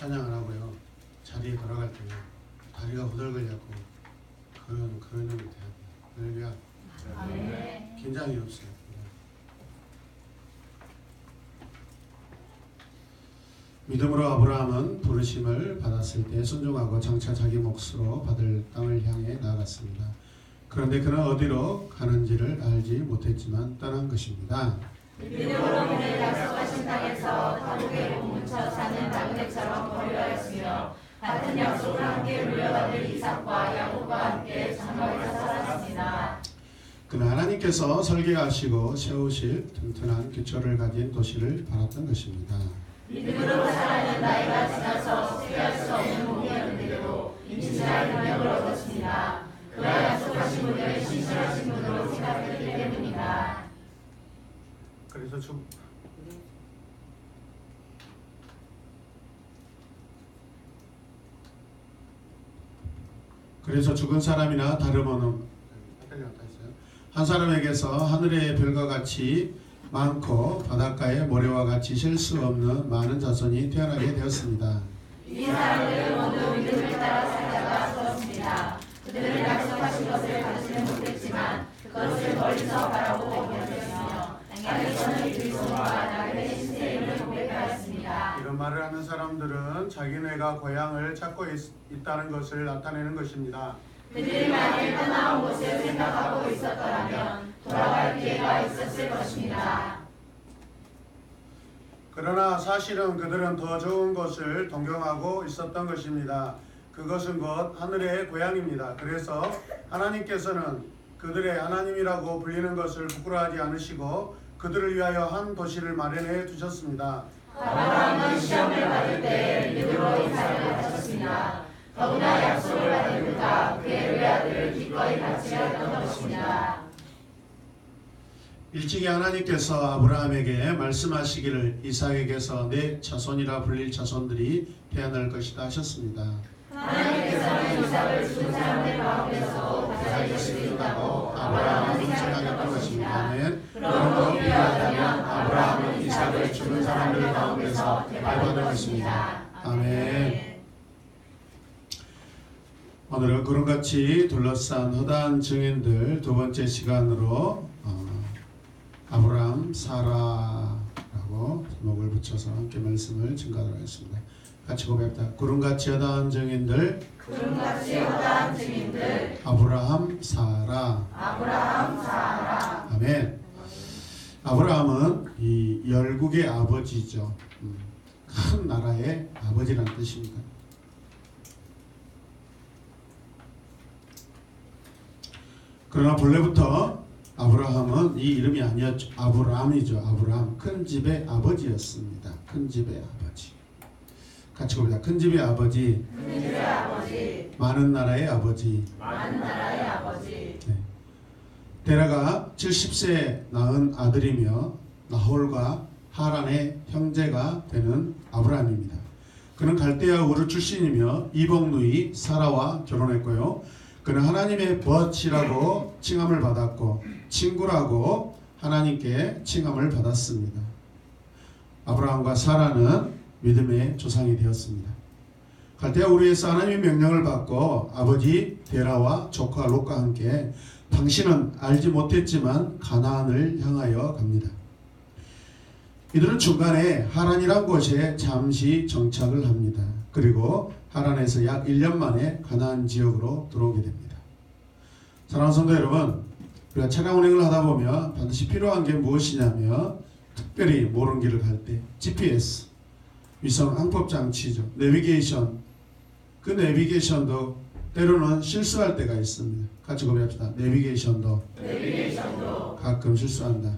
찬양 안 하고요. 자리에 돌아갈 때 다리가 후들거려갖고 그런 형이 돼야 돼요. 할렐루야. 아멘. 긴장이 없어요. 믿음으로 아브라함은 부르심을 받았을 때 순종하고 장차 자기 몫으로 받을 땅을 향해 나아갔습니다. 그런데 그는 어디로 가는지를 알지 못했지만 떠난 것입니다. 믿음으로 그는 약속하신 땅에서 타국에 못 묻혀 사는 나그네처럼 거류하였으며 같은 약속을 함께 물려받을 이삭과 야곱과 함께 장막에서 살았습니다. 그는 하나님께서 설계하시고 세우실 튼튼한 기초를 가진 도시를 바랐던 것입니다. 믿음으로 살아는 나이가 지나서 수리할 수 없는 몸이었는데도 임신할 능력을 얻었습니다. 그가 약속하신 분을 신실하신 분으로 생각했기 때문이다. 그래서 죽은 사람이나 다름없는 한 사람에게서 하늘의 별과 같이 많고 바닷가의 모래와 같이 셀 수 없는 많은 자손이 태어나게 되었습니다. 이 사람들은 모두 믿음을 따라 살다가 죽었습니다. 그들은 약속하신 것을 받지는 못했지만 그것을 멀리서 바라보고 견뎠으며 땅에서는 그리스도와 나그네 신세임을 고백하였습니다. 이런 말을 하는 사람들은 자기네가 고향을 찾고 있다는 것을 나타내는 것입니다. 그들이 만일 떠나온 곳을 생각하고 있었더라면 돌아갈 기회가 있었을 것입니다. 그러나 사실은 그들은 더 좋은 것을 동경하고 있었던 것입니다. 그것은 곧 하늘의 고향입니다. 그래서 하나님께서는 그들의 하나님이라고 불리는 것을 부끄러워하지 않으시고 그들을 위하여 한 도시를 마련해 두셨습니다. 아브라함은 시험을 받을 때 믿음으로 이삭을 바쳤습니다. 더구나 약속을 받은 그가 그의 외아들을 기꺼이 바치려 것입니다. 일찍이 하나님께서 아브라함에게 말씀하시기를 이삭에게서 내 자손이라 불릴 자손들이 태어날 것이다 하셨습니다. 하나님께서는 이삭을 죽은 사람들 가운데서 다시 수 있다고 아브라함은 생각했던 것입니다. 아멘. 그러므로 필요하다면 아브라함은 이삭을 죽은 사람들 가운데서 대발받을 것입니다. 아멘. 오늘은 구름같이 둘러싼 허다한 증인들 두 번째 시간으로 아브라함 사라라고 제목을 붙여서 함께 말씀을 증가하도록 하겠습니다. 같이 고백합니다. 구름같이 허다한 증인들 구름같이 허다한 증인들 아브라함 사라. 아브라함 사라. 아멘. 아브라함은 이 열국의 아버지죠. 큰 나라의 아버지라는 뜻입니다. 그러나 본래부터 아브라함은 이 이름이 아니었죠. 아브라함이죠. 아브라함. 큰 집의 아버지였습니다. 큰 집의 아버지. 같이 봅니다. 큰 집의 아버지. 큰 집의 아버지. 많은 나라의 아버지. 많은 나라의 아버지. 네. 데라가 70세에 낳은 아들이며 나홀과 하란의 형제가 되는 아브라함입니다. 그는 갈대아 우르 출신이며 이복누이 사라와 결혼했고요. 그는 하나님의 벗이라고 칭함을 받았고 친구라고 하나님께 칭함을 받았습니다. 아브라함과 사라는 믿음의 조상이 되었습니다. 갈대아 우르에서 하나님의 명령을 받고 아버지 데라와 조카 롯과 함께 당신은 알지 못했지만 가나안을 향하여 갑니다. 이들은 중간에 하란이란 곳에 잠시 정착을 합니다. 그리고 하란에서 약 1년 만에 가나안 지역으로 들어오게 됩니다. 사랑하는 성도 여러분, 우리가 차량 운행을 하다 보면 반드시 필요한 게 무엇이냐면 특별히 모르는 길을 갈 때 GPS, 위성 항법 장치죠. 내비게이션, 그 내비게이션도 때로는 실수할 때가 있습니다. 같이 고백합시다. 내비게이션도 가끔 실수한다.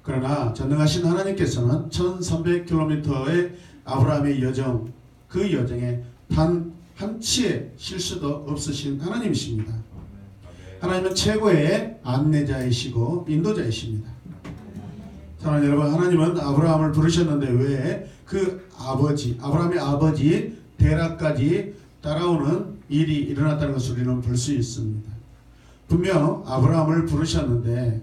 그러나 전능하신 하나님께서는 1300km의 아브라함의 여정, 그 여정에 단 한치의 실수도 없으신 하나님이십니다. 하나님은 최고의 안내자이시고 인도자이십니다. 사랑하는 여러분, 하나님은 아브라함을 부르셨는데 왜 그 아버지, 아브라함의 아버지 데라까지 따라오는 일이 일어났다는 것을 우리는 볼 수 있습니다. 분명 아브라함을 부르셨는데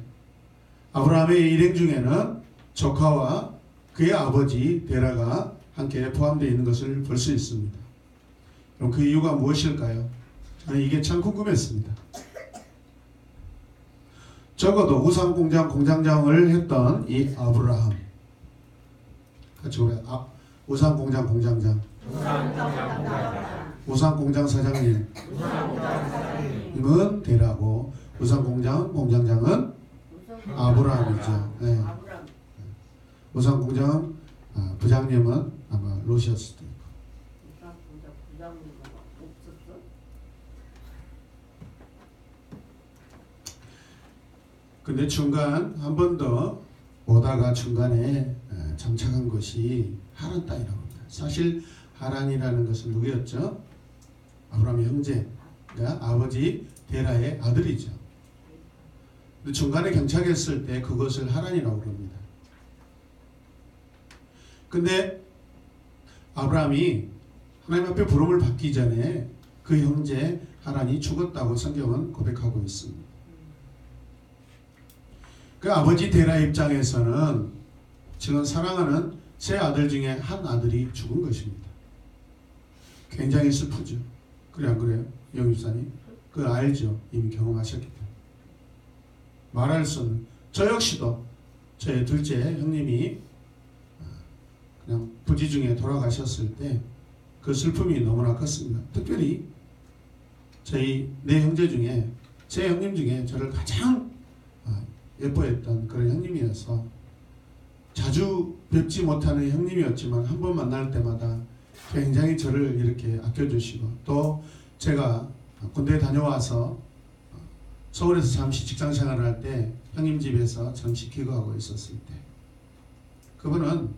아브라함의 일행 중에는 조카와 그의 아버지 데라가 함께 포함되어 있는 것을 볼 수 있습니다. 그럼 그 이유가 무엇일까요? 저는 이게 참 궁금했습니다. 적어도 우상공장 공장장을 했던 이 아브라함, 같이 우리 우상공장 공장장, 우상공장 사장님은 데라고, 우상공장 공장장은 아브라함이죠. 네. 우상공장 부장님은 아마 로시였을 때고. 근데 중간 한 번 더 오다가 중간에 정착한 것이 하란 땅이라고 합니다. 사실 하란이라는 것은 누구였죠? 아브라함의 형제, 그러니까 아버지 데라의 아들이죠. 근데 중간에 정착했을 때 그것을 하란이라고 합니다. 근데 아브라함이 하나님 앞에 부름을 받기 전에 그 형제 하란이 죽었다고 성경은 고백하고 있습니다. 그 아버지 데라 입장에서는 지금 사랑하는 세 아들 중에 한 아들이 죽은 것입니다. 굉장히 슬프죠. 그래 안 그래요? 영입사님? 그거 알죠? 이미 경험하셨기 때문에. 말할 수 없는. 저 역시도 저의 둘째 형님이 그냥 부지 중에 돌아가셨을 때 그 슬픔이 너무나 컸습니다. 특별히 저희 네 형제 중에 제 형님 중에 저를 가장 예뻐했던 그런 형님이어서 자주 뵙지 못하는 형님이었지만 한 번 만날 때마다 굉장히 저를 이렇게 아껴주시고, 또 제가 군대 다녀와서 서울에서 잠시 직장생활을 할 때 형님 집에서 잠시 기거하고 있었을 때 그분은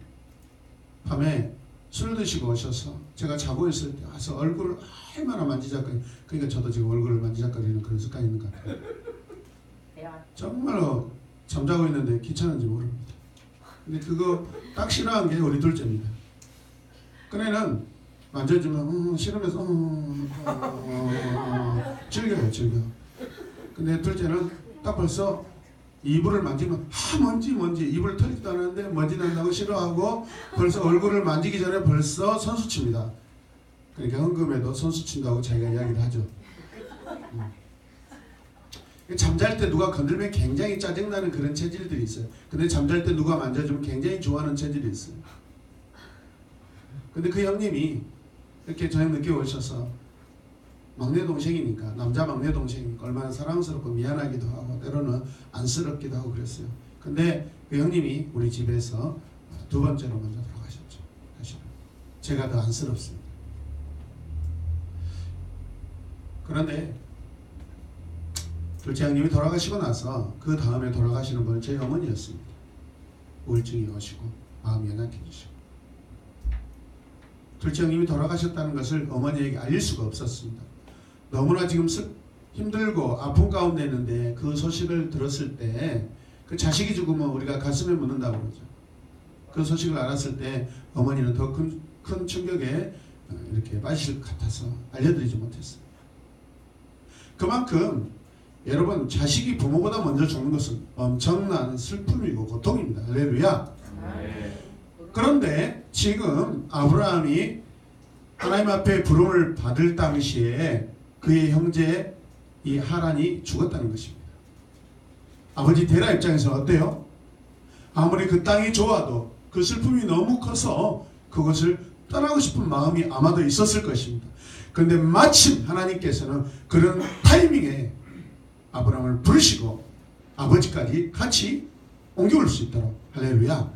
밤에 술 드시고 오셔서 제가 자고 있을 때 와서 얼굴을 얼마나 만지작거리, 그러니까 저도 지금 얼굴을 만지작거리는 그런 습관이 있는 것 같아요. 정말로 잠자고 있는데 귀찮은지 모릅니다. 근데 그거 딱 싫어한 게 우리 둘째입니다. 그네는 만져주면 싫으면서 즐겨요, 즐겨. 근데 둘째는 딱 벌써 이불을 만지면 먼지 이불을 털지도 않았는데 먼지 난다고 싫어하고 벌써 얼굴을 만지기 전에 벌써 선수칩니다. 그러니까 헌금에도 선수친다고 자기가 이야기를 하죠. 잠잘 때 누가 건들면 굉장히 짜증나는 그런 체질들이 있어요. 근데 잠잘 때 누가 만져주면 굉장히 좋아하는 체질이 있어요. 근데 그 형님이 이렇게 저녁 늦게 오셔서 막내 동생이니까, 남자 막내 동생이니까 얼마나 사랑스럽고 미안하기도 하고 때로는 안쓰럽기도 하고 그랬어요. 근데 그 형님이 우리 집에서 두 번째로 먼저 돌아가셨죠. 사실은 제가 더 안쓰럽습니다. 그런데 둘째 형님이 돌아가시고 나서 그 다음에 돌아가시는 분은 제 어머니였습니다. 우울증이 오시고 마음이 연약해지시고, 둘째 형님이 돌아가셨다는 것을 어머니에게 알릴 수가 없었습니다. 너무나 지금 힘들고 아픈 가운데 있는데 그 소식을 들었을 때, 그 자식이 죽으면 우리가 가슴에 묻는다고 그러죠. 그 소식을 알았을 때 어머니는 더 큰 충격에 이렇게 빠지실 것 같아서 알려드리지 못했어요. 그만큼 여러분, 자식이 부모보다 먼저 죽는 것은 엄청난 슬픔이고 고통입니다. 할렐루야. 그런데 지금 아브라함이 하나님 앞에 부름을 받을 당시에 그의 형제 이 하란이 죽었다는 것입니다. 아버지 데라 입장에서는 어때요? 아무리 그 땅이 좋아도 그 슬픔이 너무 커서 그것을 떠나고 싶은 마음이 아마도 있었을 것입니다. 그런데 마침 하나님께서는 그런 타이밍에 아브라함을 부르시고 아버지까지 같이 옮겨올 수 있도록, 할렐루야.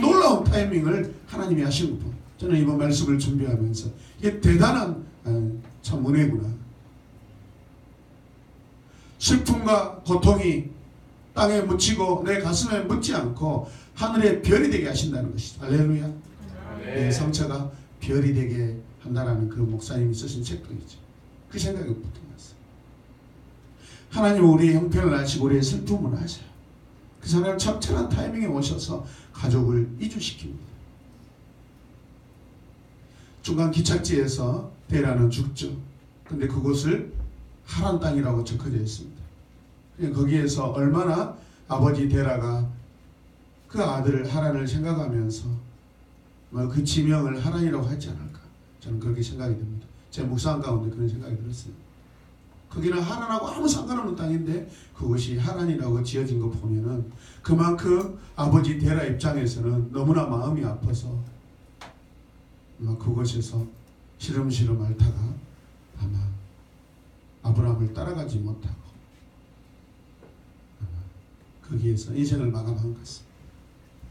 놀라운 타이밍을 하나님이 하신 것. 저는 이번 말씀을 준비하면서 이게 대단한 참 은혜구나. 슬픔과 고통이 땅에 묻히고 내 가슴에 묻지 않고 하늘의 별이 되게 하신다는 것이죠. 할렐루야. 내 상처가 별이 되게 한다라는 그 목사님이 쓰신 책도 있죠. 그 생각이 붙어났어요. 하나님은 우리의 형편을 아시고 우리의 슬픔을 아셔요. 그 사람은 적절한 타이밍에 오셔서 가족을 이주시킵니다. 중간 기착지에서 데라는 죽죠. 근데 그곳을 하란 땅이라고 적혀져 있습니다. 거기에서 얼마나 아버지 데라가 그 아들 하란을 생각하면서 그 지명을 하란이라고 하지 않을까. 저는 그렇게 생각이 듭니다. 제 묵상 가운데 그런 생각이 들었어요. 거기는 하란하고 아무 상관없는 땅인데 그것이 하란이라고 지어진 거 보면은 그만큼 아버지 데라 입장에서는 너무나 마음이 아파서 아마 그곳에서 시름시름 앓다가 아마 아브라함을 따라가지 못하고 아마 거기에서 인생을 마감한 것 같습니다.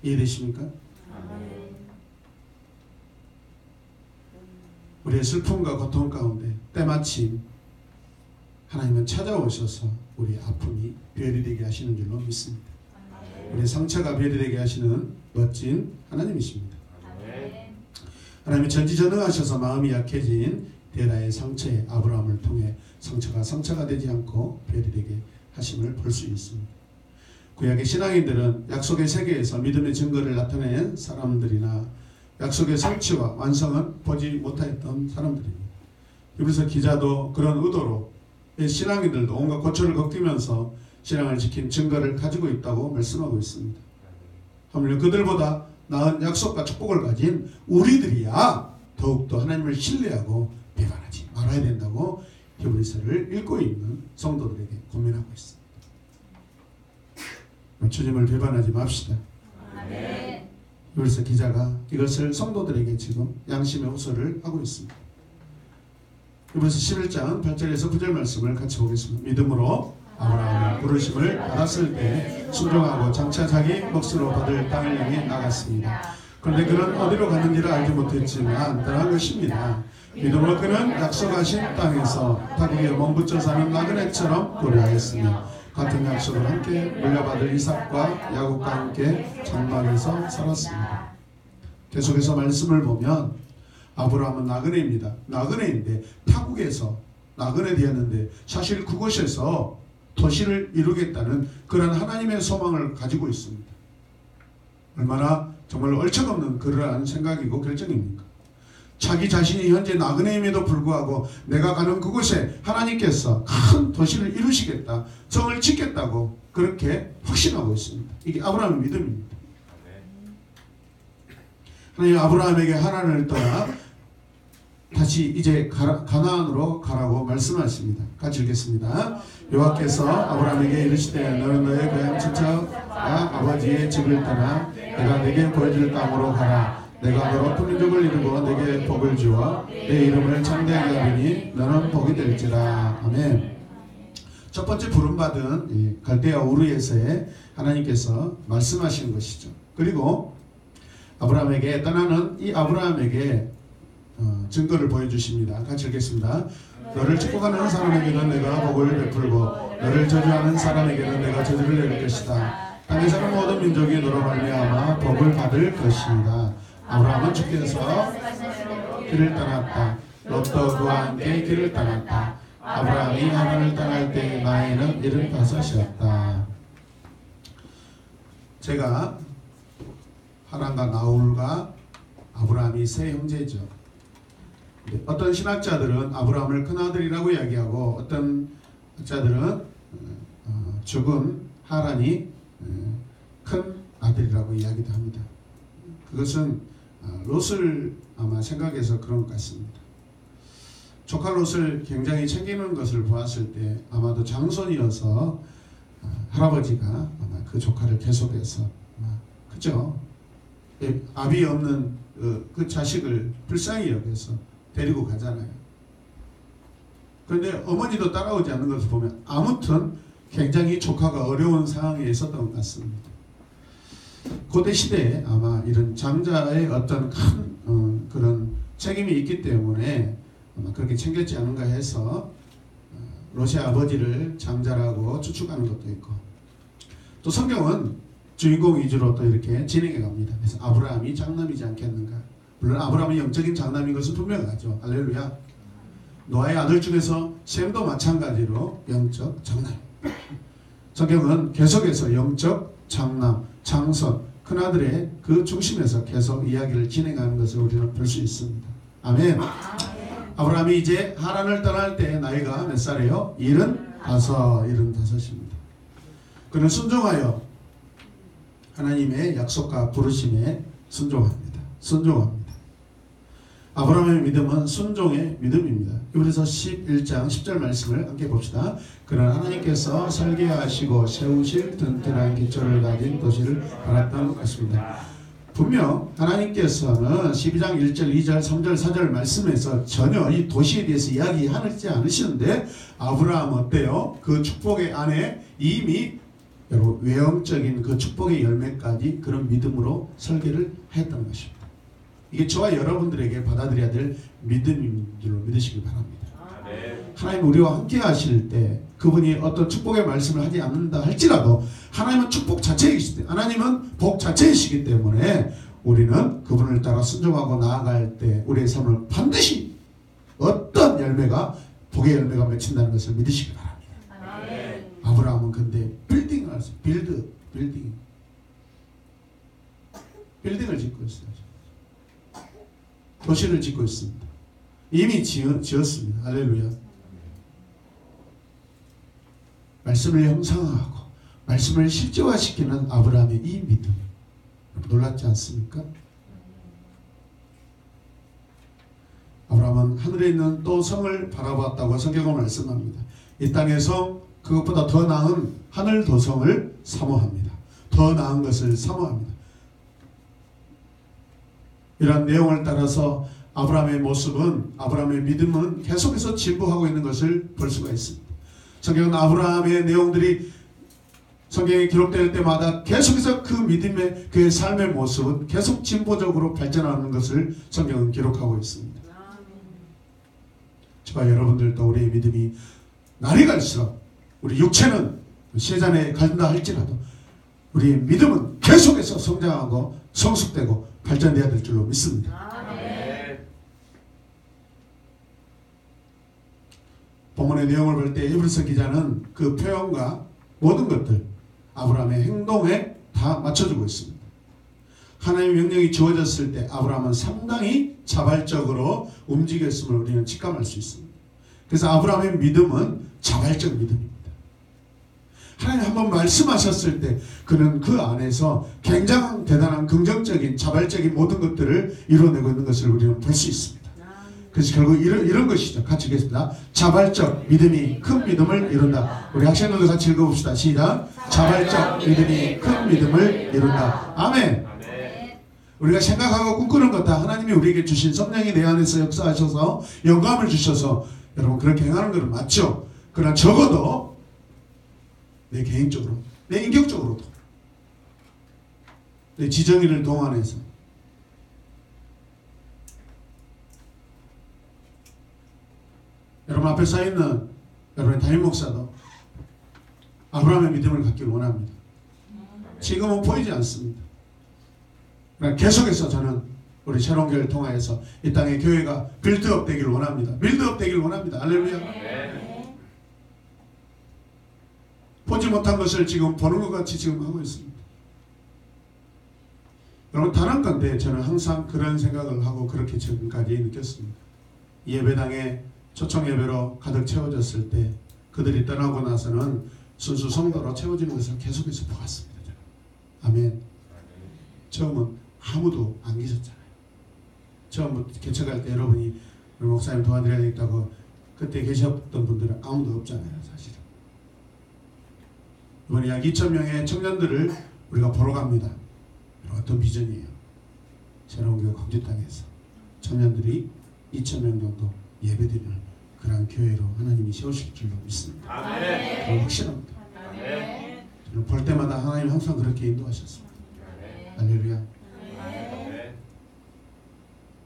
이해되십니까? 우리의 슬픔과 고통 가운데 때마침 하나님은 찾아오셔서 우리의 아픔이 별이 되게 하시는 줄로 믿습니다. 우리의 상처가 별이 되게 하시는 멋진 하나님이십니다. 하나님이 전지전능하셔서 마음이 약해진 데라의 상처에 아브라함을 통해 상처가 되지 않고 별이 되게 하심을 볼 수 있습니다. 구약의 신앙인들은 약속의 세계에서 믿음의 증거를 나타낸 사람들이나 약속의 성취와 완성은 보지 못했던 사람들입니다. 그래서 기자도 그런 의도로 신앙인들도 온갖 고초를 겪으면서 신앙을 지킨 증거를 가지고 있다고 말씀하고 있습니다. 하물며 그들보다 나은 약속과 축복을 가진 우리들이야 더욱더 하나님을 신뢰하고 비판하지 말아야 된다고 히브리서를 읽고 있는 성도들에게 고민하고 있습니다. 주님을 비판하지 맙시다. 히브리서 기자가 이것을 성도들에게 지금 양심의 호소를 하고 있습니다. 히브리서 11장 8절에서 9절 말씀을 같이 보겠습니다. 믿음으로 아브라함이 부르심을 받았을 때 순종하고 장차 자기 몫으로 받을 땅을 향해 나갔습니다. 그런데 그는 어디로 갔는지를 알지 못했지만 떠난 것입니다. 믿음으로 그는 약속하신 땅에서 타국에 몸붙여 사는 나그네처럼 고려하였으며 같은 약속을 함께 물려받을 이삭과 야곱과 함께 장막에서 살았습니다. 계속해서 말씀을 보면 아브라함은 나그네입니다. 나그네인데 타국에서 나그네 되었는데 사실 그곳에서 도시를 이루겠다는 그런 하나님의 소망을 가지고 있습니다. 얼마나 정말 얼척없는 그러한 생각이고 결정입니까? 자기 자신이 현재 나그네임에도 불구하고 내가 가는 그곳에 하나님께서 큰 도시를 이루시겠다, 성을 짓겠다고 그렇게 확신하고 있습니다. 이게 아브라함의 믿음입니다. 하나님 아브라함에게 하란을 떠나 다시 이제 가나안으로 가라고 말씀하십니다. 같이 읽겠습니다. 여호와께서 아브라함에게 이르시되 너는 너의 고향 친척과 아버지의 집을 떠나 내가 네게 보여줄 땅으로 가라. 내가 너로 큰 민족을 이루고 네게 복을 주어 내 이름을 창대하게 하리니 너는 복이 될지라. 아멘. 첫 번째 부름받은 갈대아 우르에서의 하나님께서 말씀하신 것이죠. 그리고 아브라함에게 떠나는 이 아브라함에게 증거를 보여주십니다. 같이 읽겠습니다. 너를 축복하는 사람에게는 내가 복을 베풀고 너를 저주하는 사람에게는 내가 저주를 내릴 것이다. 땅에 사는 모든 민족이 너로 말미암아 복을 받을 것이다. 아브라함은 주께서 길을 떠났다. 롯도 그와 함께 길을 떠났다. 아브라함이 하란을 떠날 때 나이는 75이었다. 제가 하란과 나홀과 아브라함이 세 형제죠. 어떤 신학자들은 아브라함을 큰아들이라고 이야기하고 어떤 학자들은 죽은 하란이 큰 아들이라고 이야기도 합니다. 그것은 롯을 아마 생각해서 그런 것 같습니다. 조카 롯을 굉장히 챙기는 것을 보았을 때 아마도 장손이어서 할아버지가 아마 그 조카를 계속해서 그죠? 아비 없는 그 자식을 불쌍히 여겨서 데리고 가잖아요. 그런데 어머니도 따라오지 않는 것을 보면 아무튼 굉장히 조카가 어려운 상황에 있었던 것 같습니다. 고대 시대에 아마 이런 장자의 어떤 큰 그런 책임이 있기 때문에 아마 그렇게 챙겼지 않은가 해서 롯의 아버지를 장자라고 추측하는 것도 있고, 또 성경은 주인공 위주로 또 이렇게 진행해 갑니다. 그래서 아브라함이 장남이지 않겠는가. 물론 아브라함이 영적인 장남인 것은 분명하죠. 할렐루야. 노아의 아들 중에서 셈도 마찬가지로 영적 장남. 성경은 계속해서 영적 장남, 장손, 큰아들의 그 중심에서 계속 이야기를 진행하는 것을 우리는 볼 수 있습니다. 아멘. 아브라함이 이제 하란을 떠날 때 나이가 몇 살이에요? 75입니다. 그는 순종하여 하나님의 약속과 부르심에 순종합니다. 순종합니다. 아브라함의 믿음은 순종의 믿음입니다. 그래서 11장 10절 말씀을 함께 봅시다. 그러나 하나님께서 설계하시고 세우실 튼튼한 기초를 가진 도시를 바랐던 것입니다. 분명 하나님께서는 12장 1절, 2절, 3절, 4절 말씀에서 전혀 이 도시에 대해서 이야기하지 않으시는데 아브라함 어때요? 그 축복의 안에 이미 여러분 외형적인 그 축복의 열매까지 그런 믿음으로 설계를 했다는 것입니다. 이게 저와 여러분들에게 받아들여야 될 믿음인 줄로 믿으시기 바랍니다. 하나님 우리와 함께 하실 때 그분이 어떤 축복의 말씀을 하지 않는다 할지라도 하나님은 축복 자체이시기 때문에 하나님은 복 자체이시기 때문에 우리는 그분을 따라 순종하고 나아갈 때 우리의 삶을 반드시 어떤 열매가 복의 열매가 맺힌다는 것을 믿으시기 바랍니다. 아브라함은 근데 빌딩을 했어요. 빌딩을 짓고 있어요. 도시를 짓고 있습니다. 이미 지었습니다. 할렐루야. 말씀을 형상화하고 말씀을 실제화시키는 아브라함의 이 믿음 놀랍지 않습니까? 아브라함은 하늘에 있는 또 성을 바라보았다고 성경은 말씀합니다. 이 땅에서 그것보다 더 나은 하늘 도성을 사모합니다. 더 나은 것을 사모합니다. 이러한 내용을 따라서 아브라함의 모습은 아브라함의 믿음은 계속해서 진보하고 있는 것을 볼 수가 있습니다. 성경은 아브라함의 내용들이 성경에 기록될 때마다 계속해서 그 믿음의 그의 삶의 모습은 계속 진보적으로 발전하는 것을 성경은 기록하고 있습니다. 저와 여러분들도 우리의 믿음이 날이 갈수록 우리 육체는 세잔에 간다 할지라도 우리의 믿음은 계속해서 성장하고 성숙되고 발전돼야 될 줄로 믿습니다. 본문의 내용을 볼 때 에브리서 기자는 그 표현과 모든 것들 아브라함의 행동에 다 맞춰주고 있습니다. 하나님의 명령이 주어졌을 때 아브라함은 상당히 자발적으로 움직였음을 우리는 직감할 수 있습니다. 그래서 아브라함의 믿음은 자발적 믿음입니다. 하나님 한번 말씀하셨을 때 그는 그 안에서 굉장한 대단한 긍정적인 자발적인 모든 것들을 이루어내고 있는 것을 우리는 볼 수 있습니다. 그래서 결국 이런 것이죠. 같이 읽겠습니다. 자발적 믿음이 큰 믿음을 이룬다. 우리 학생들도 같이 읽어봅시다. 시작. 자발적 믿음이 큰 믿음을 이룬다. 아멘. 우리가 생각하고 꿈꾸는 것 다 하나님이 우리에게 주신 성령이 내 안에서 역사하셔서 영감을 주셔서 여러분 그렇게 행하는 것은 맞죠. 그러나 적어도 내 개인적으로 내 인격적으로도 내 지정의를 동원해서 여러분 앞에 서 있는 여러분의 담임 목사도 아브라함의 믿음을 갖기를 원합니다. 지금은 보이지 않습니다. 그러나 계속해서 저는 우리 새로운 교회를 통하여서 이 땅의 교회가 빌드업 되기를 원합니다. 빌드업 되기를 원합니다. 할렐루야. 보지 못한 것을 지금 보는 것 같이 지금 하고 있습니다. 여러분 다른 건데 저는 항상 그런 생각을 하고 그렇게 지금까지 느꼈습니다. 예배당에 초청 예배로 가득 채워졌을 때 그들이 떠나고 나서는 순수 성도로 채워지는 것을 계속해서 보았습니다. 아멘. 처음은 아무도 안 계셨잖아요. 처음부터 개척할 때 여러분이 우리 목사님 도와드려야 되겠다고 그때 계셨던 분들은 아무도 없잖아요. 사실은. 이번에 약 2,000명의 청년들을 우리가 보러 갑니다. 어떤 비전이에요? 새로운 교회 광주 땅에서 청년들이 2,000명 정도 예배드리는 그러한 교회로 하나님이 세우실 줄로 믿습니다. 저는 확신합니다. 저는 볼 때마다 하나님 항상 그렇게 인도하셨습니다. 할렐루야.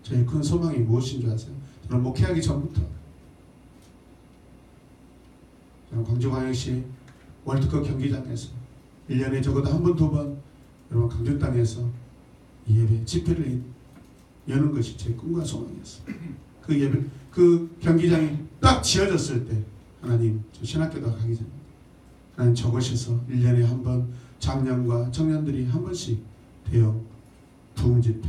저희 큰 소망이 무엇인 줄 아세요? 저는 목회하기 전부터 저는 광주광역시 월드컵 경기장에서 1년에 적어도 한 번, 두 번 여러분 광주 땅에서 예배 집회를 여는 것이 제 꿈과 소망이었어요. 그 예배 그 경기장이 딱 지어졌을 때 하나님 저 신학교도 가기 전에 하나님 저곳에서 1년에 한 번 장년과 청년들이 한 번씩 대형 부흥 집회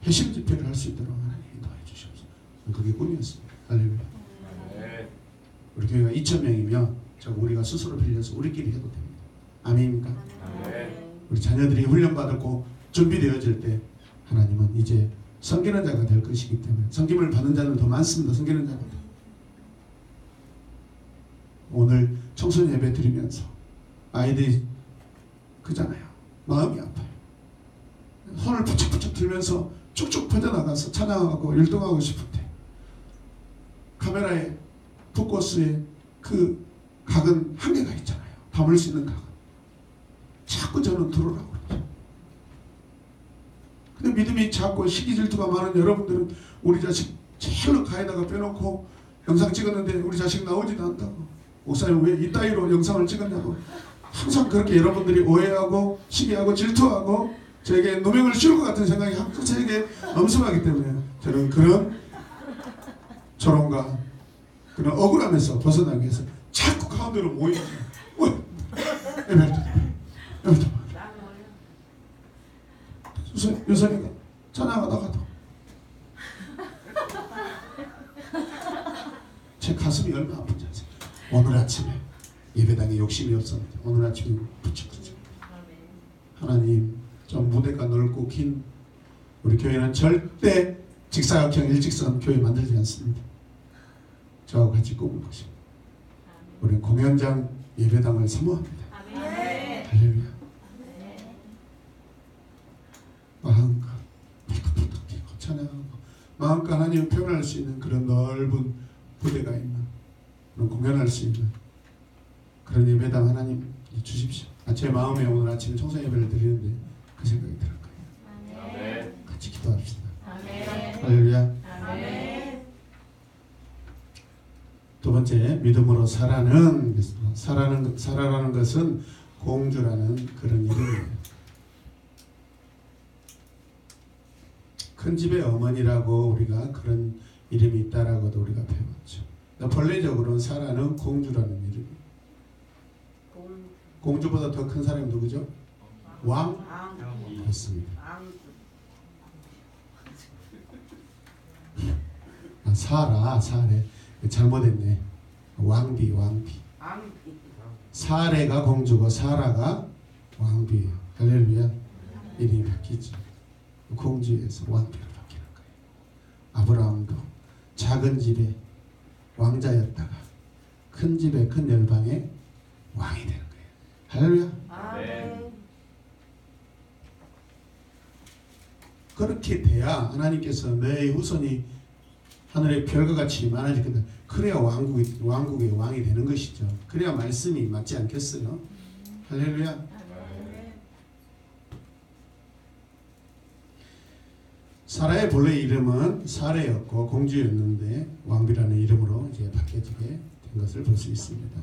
회심 집회를 할 수 있도록 하나님 인도해 주시옵소서. 그게 꿈이었습니다. 할렐루야. 우리 교회가 2,000명이면 우리가 스스로 빌려서 우리끼리 해도 됩니다. 아멘입니까? 우리 자녀들이 훈련받고 준비되어질 때 하나님은 이제 섬기는 자가 될 것이기 때문에 섬김을 받는 자는 더 많습니다. 섬기는 자보다. 오늘 청소년 예배 드리면서 아이들이 그잖아요. 마음이 아파요. 손을 부쩍부쩍 들면서 쭉쭉 뻗어나가서 찬양하고 율동하고 싶은데 카메라에 포커스에 그 각은 한계가 있잖아요. 담을 수 있는 각은. 자꾸 저는 들어오라고 그러죠. 근데 믿음이 작고 시기 질투가 많은 여러분들은 우리 자식 제일로 가에다가 빼놓고 영상 찍었는데 우리 자식 나오지도 않다고. 목사님 왜 이따위로 영상을 찍었냐고. 항상 그렇게 여러분들이 오해하고 시기하고 질투하고 저에게 누명을 씌울 것 같은 생각이 항상 저에게 엄습하기 때문에 저는 그런 조롱과 그런 억울함에서 벗어나기 위해서 자꾸 가운데로 모이죠. 유선이가 찬양하다가도 제 가슴이 얼마나 아픈지 아세요? 오늘 아침에 예배당에 욕심이 없었는데 오늘 아침에 부쩍부쩍 하나님 좀 무대가 넓고 긴 우리 교회는 절대 직사각형 일직선 교회 만들지 않습니다. 저하고 같이 꿈을 것입니다. 우리는 공연장 예배당을 사모합니다. 할렐루야. 마음껏 푸덕푸덕 뛰고 찬양하고 마음껏 하나님을 표현할 수 있는 그런 넓은 부대가 있는 그런 공연할 수 있는 그런 예배당 하나님 주십시오. 제 마음에 오늘 아침에 청소 예배를 드리는데 그 생각이 들을 거예요. 같이 기도합시다. 할렐루야. 두 번째, 믿음으로 살아는 살아라는 것은 공주라는 그런 이름이에요. 큰 집의 어머니라고 우리가 그런 이름이 있다라고도 우리가 배웠죠. 본래적으로는 사라는 공주라는 이름이에요. 공주보다 더 큰 사람이 누구죠? 왕? 그렇습니다. 사래 잘못했네. 왕비. 사래가 공주고 사라가 왕비예요. 할렐루야. 이름이 바뀌죠. 공주에서 왕비로 바뀌는 거예요. 아브라함도 작은 집의 왕자였다가 큰 집의 큰 열방의 왕이 되는 거예요. 할렐루야. 그렇게 돼야 하나님께서 너의 후손이 하늘의 별과 같이 많아질 거다. 그래야 왕국의 왕이 되는 것이죠. 그래야 말씀이 맞지 않겠어요? 할렐루야. 사라의 본래 이름은 사레였고 공주였는데 왕비라는 이름으로 이제 바뀌어지게 된 것을 볼 수 있습니다.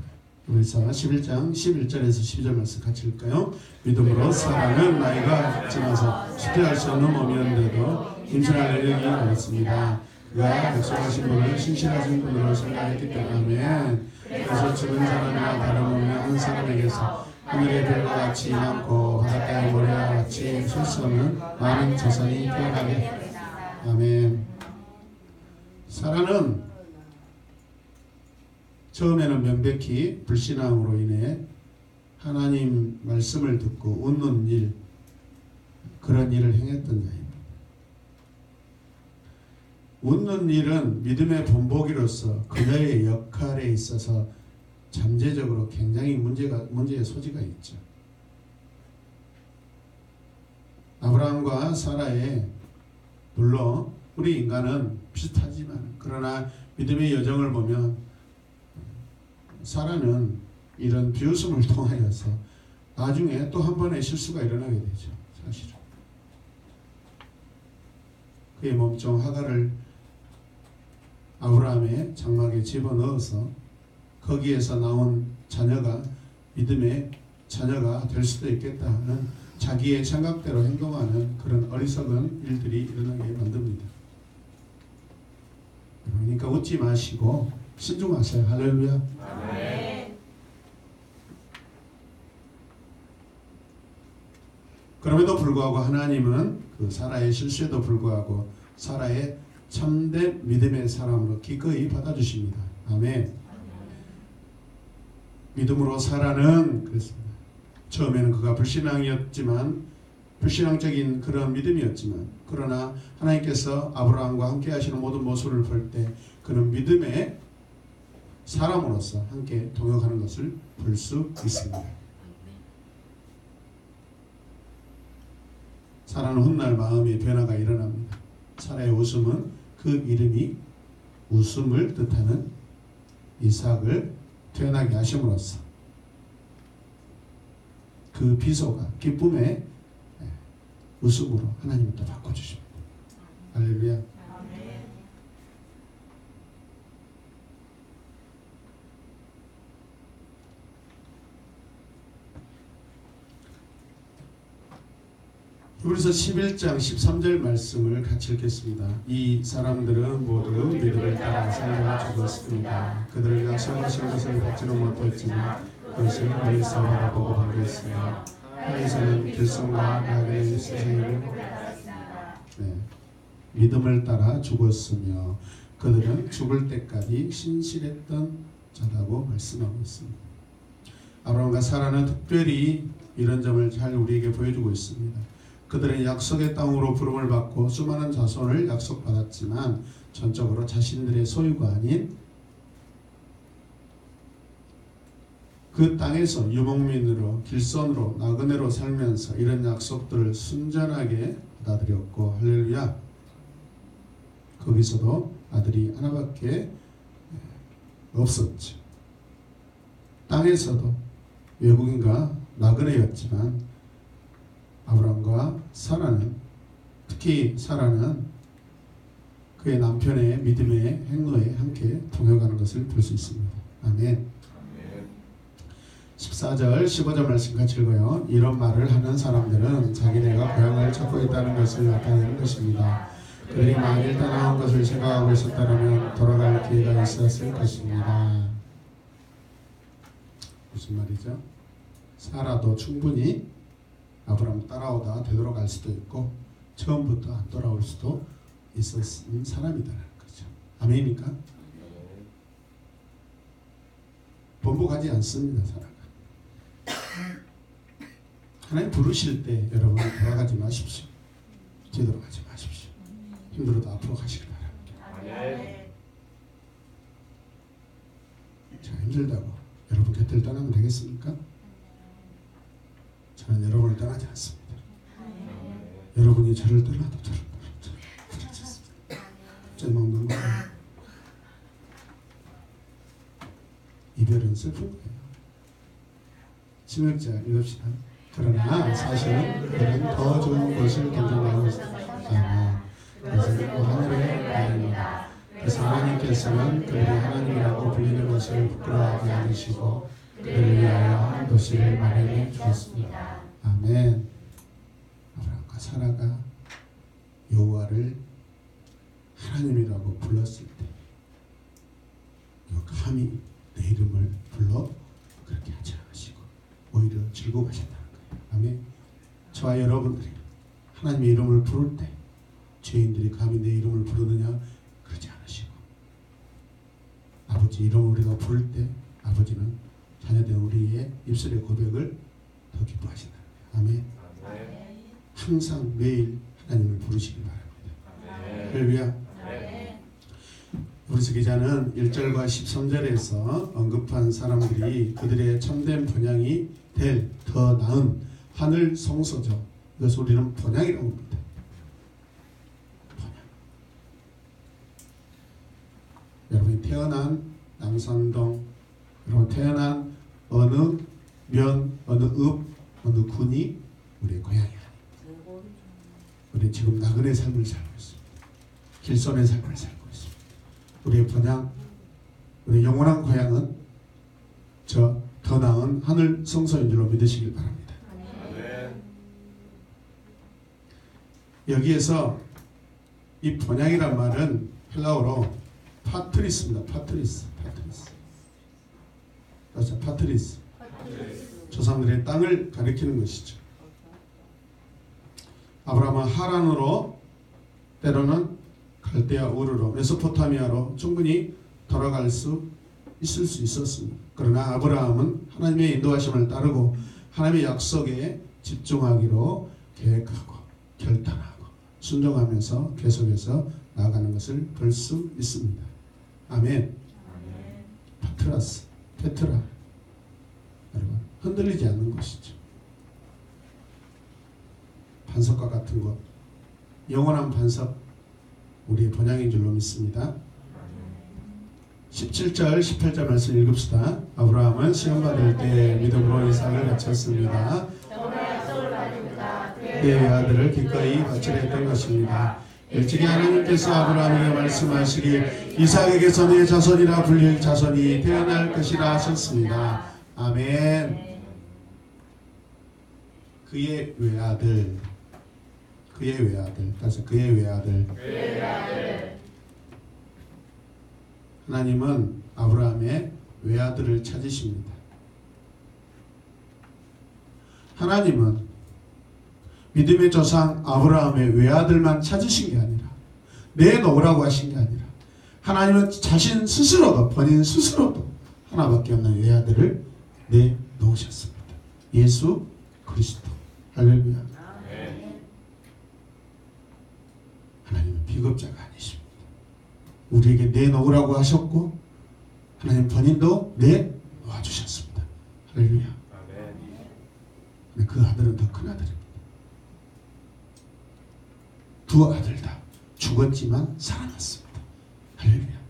그래서 11장 11절에서 12절 말씀 같이 읽을까요? 믿음으로 사라는 나이가 지나서 수태할 수 없는 몸이었는데도 임신할 여력이 되었습니다. 그가 약속하신 분을 신실하신 분으로 생각했기 때문에 그래서 죽은 사람이나 다름없는 한 사람에게서 하늘의 별과 같이 많고 바닷가의 모래와 같이 셀 수 없는 많은 자손이 태어나게 되었다. 아멘. 사라는 처음에는 명백히 불신앙으로 인해 하나님 말씀을 듣고 웃는 일, 그런 일을 행했던 자입니다. 웃는 일은 믿음의 본보기로서 그녀의 역할에 있어서 잠재적으로 굉장히 문제의 소지가 있죠. 아브라함과 사라의 물론 우리 인간은 비슷하지만 그러나 믿음의 여정을 보면 사라는 이런 비웃음을 통하여서 나중에 또 한 번의 실수가 일어나게 되죠. 사실은 그의 몸종 하갈을 아브라함의 장막에 집어넣어서 거기에서 나온 자녀가 믿음의 자녀가 될 수도 있겠다 하는 자기의 생각대로 행동하는 그런 어리석은 일들이 일어나게 만듭니다. 그러니까 웃지 마시고 신중하세요. 할렐루야. 아멘. 그럼에도 불구하고 하나님은 그 사라의 실수에도 불구하고 사라의 참된 믿음의 사람으로 기꺼이 받아주십니다. 아멘. 믿음으로 사라는 그랬습니다. 처음에는 그가 불신앙적인 그런 믿음이었지만, 그러나 하나님께서 아브라함과 함께 하시는 모든 모습을 볼 때 그는 믿음의 사람으로서 함께 동역하는 것을 볼 수 있습니다. 사라는 훗날 마음의 변화가 일어납니다. 사라의 웃음은 그 이름이 웃음을 뜻하는 이삭을 태어나게 하심으로써 그 비소가 기쁨의 웃음으로 하나님은 또 바꿔주십니다. 할렐루야. 히브리서 11장 13절 말씀을 같이 읽겠습니다. 이 사람들은 모두 믿음을 따라 살려 죽었습니다. 그들은 약속하신 것을 받지는 못했지만 그것을 멀리서 바라보고 반겼으며 하나님께서는 길손과 나그네의 세상을 믿음을 따라 죽었으며 그들은 죽을 때까지 신실했던 자라고 말씀하고 있습니다. 아브라함과 사라는 특별히 이런 점을 잘 우리에게 보여주고 있습니다. 그들은 약속의 땅으로 부름을 받고 수많은 자손을 약속받았지만 전적으로 자신들의 소유가 아닌 그 땅에서 유목민으로 길손으로 나그네로 살면서 이런 약속들을 순전하게 받아들였고, 할렐루야. 거기서도 아들이 하나밖에 없었죠. 땅에서도 외국인과 나그네였지만 아브라함과 사라는, 특히 사라는 그의 남편의 믿음의 행로에 함께 동역하는 것을 볼 수 있습니다. 아멘. 14절 15절 말씀 같이 읽어요. 이런 말을 하는 사람들은 자기네가 고향을 찾고 있다는 것을 나타내는 것입니다. 그들이 만일 떠나온 것을 생각하고 있었다면 돌아갈 기회가 있었을 것입니다. 무슨 말이죠? 사라도 충분히 아브라함 따라오다 되돌아갈 수도 있고 처음부터 안 돌아올 수도 있었는 사람이다라는 거죠. 아멘입니까? 번복하지 않습니다. 사라가. 하나님 부르실 때 여러분 돌아가지 마십시오. 뒤돌아가지 마십시오. 힘들어도 앞으로 가시길 바랍니다. 자, 힘들다고 여러분 곁을 떠나면 되겠습니까? 저는 여러분을 떠나지 않습니다. 여러분이 저를 떠나도 저를 떠나지 않습니다. 좀 먹는 거예요. 이별은 슬픈 거예요. 16절 읽읍시다. 그러나 사실은 그들은 더 좋은 것을 경쟁하고 있었다. 그것은 하늘의 나라입니다. 그래서 하나님께서는 그들이 하나님이라고 불리는 것을 부끄러워하지 않으시고 그들을 위하여 한 도시를 마련해 주셨습니다. 아멘. 아브라함과 사라가 여호와를 하나님이라고 불렀을 때 감히 내 이름을 불러 그렇게 하지 않으시고 오히려 즐거워하셨다는 거예요. 아멘. 저와 여러분들이 하나님의 이름을 부를 때 죄인들이 감히 내 이름을 부르느냐 그러지 않으시고 아버지 이름을 우리가 부를 때 아버지는 자녀된 우리의 입술의 고백을 더 기뻐하신다는 거예요. 아멘. 항상 매일 하나님을 부르시기 바랍니다. 할렐루야. 히브리서 기자는 1절과 13절에서 언급한 사람들이 그들의 참된 번향이 될 더 나은 하늘 성소죠. 이것을 우리는 번향이라고 합니다. 번향. 여러분이 태어난 남산동, 여러분 태어난 어느 면, 어느 읍, 어느 군이 우리의 고향이 아니에요. 우리 지금 나그네 삶을 살고 있습니다. 길손의 삶을 살고 있습니다. 우리의 번향, 우리의 영원한 고향은 저 더 나은 하늘 성소인 줄로 믿으시길 바랍니다. 여기에서 이 번향이란 말은 헬라어로 파트리스입니다. 파트리스. 맞아, 파트리스. 조상들의 땅을 가리키는 것이죠. 아브라함은 하란으로 때로는 갈대아 우르로 메소포타미아로 충분히 돌아갈 수 있을 수 있었습니다. 그러나 아브라함은 하나님의 인도하심을 따르고 하나님의 약속에 집중하기로 계획하고 결단하고 순종하면서 계속해서 나아가는 것을 볼 수 있습니다. 아멘. 파트라스, 페트라, 여러분 흔들리지 않는 것이죠. 반석과 같은 것, 영원한 반석, 우리의 본향인 줄로 믿습니다. 17절, 18절 말씀 읽읍시다. 아브라함은 시험받을 때 믿음으로 이삭을 바쳤습니다. 그의 아들을 기꺼이 바치려 했던 것입니다. 일찍이 하나님께서 아브라함에게 말씀하시길 이삭에게서 내 자손이라 불릴 자손이 태어날 것이라 하셨습니다. 아멘. 그의 외아들, 그래서 그의 외아들. 하나님은 아브라함의 외아들을 찾으십니다. 하나님은 믿음의 조상 아브라함의 외아들만 찾으신 게 아니라 내놓으라고 하신 게 아니라 하나님은 자신 스스로도 본인 스스로도 하나밖에 없는 외아들을 내놓으셨습니다. 예수 그리스도. 할렐루야. 하나님은 비겁자가 아니십니다. 우리에게 내놓으라고 하셨고 하나님 본인도 내놓아 주셨습니다. 할렐루야. 그 아들은 더 큰 아들입니다. 두 아들 다 죽었지만 살아났습니다. 할렐루야.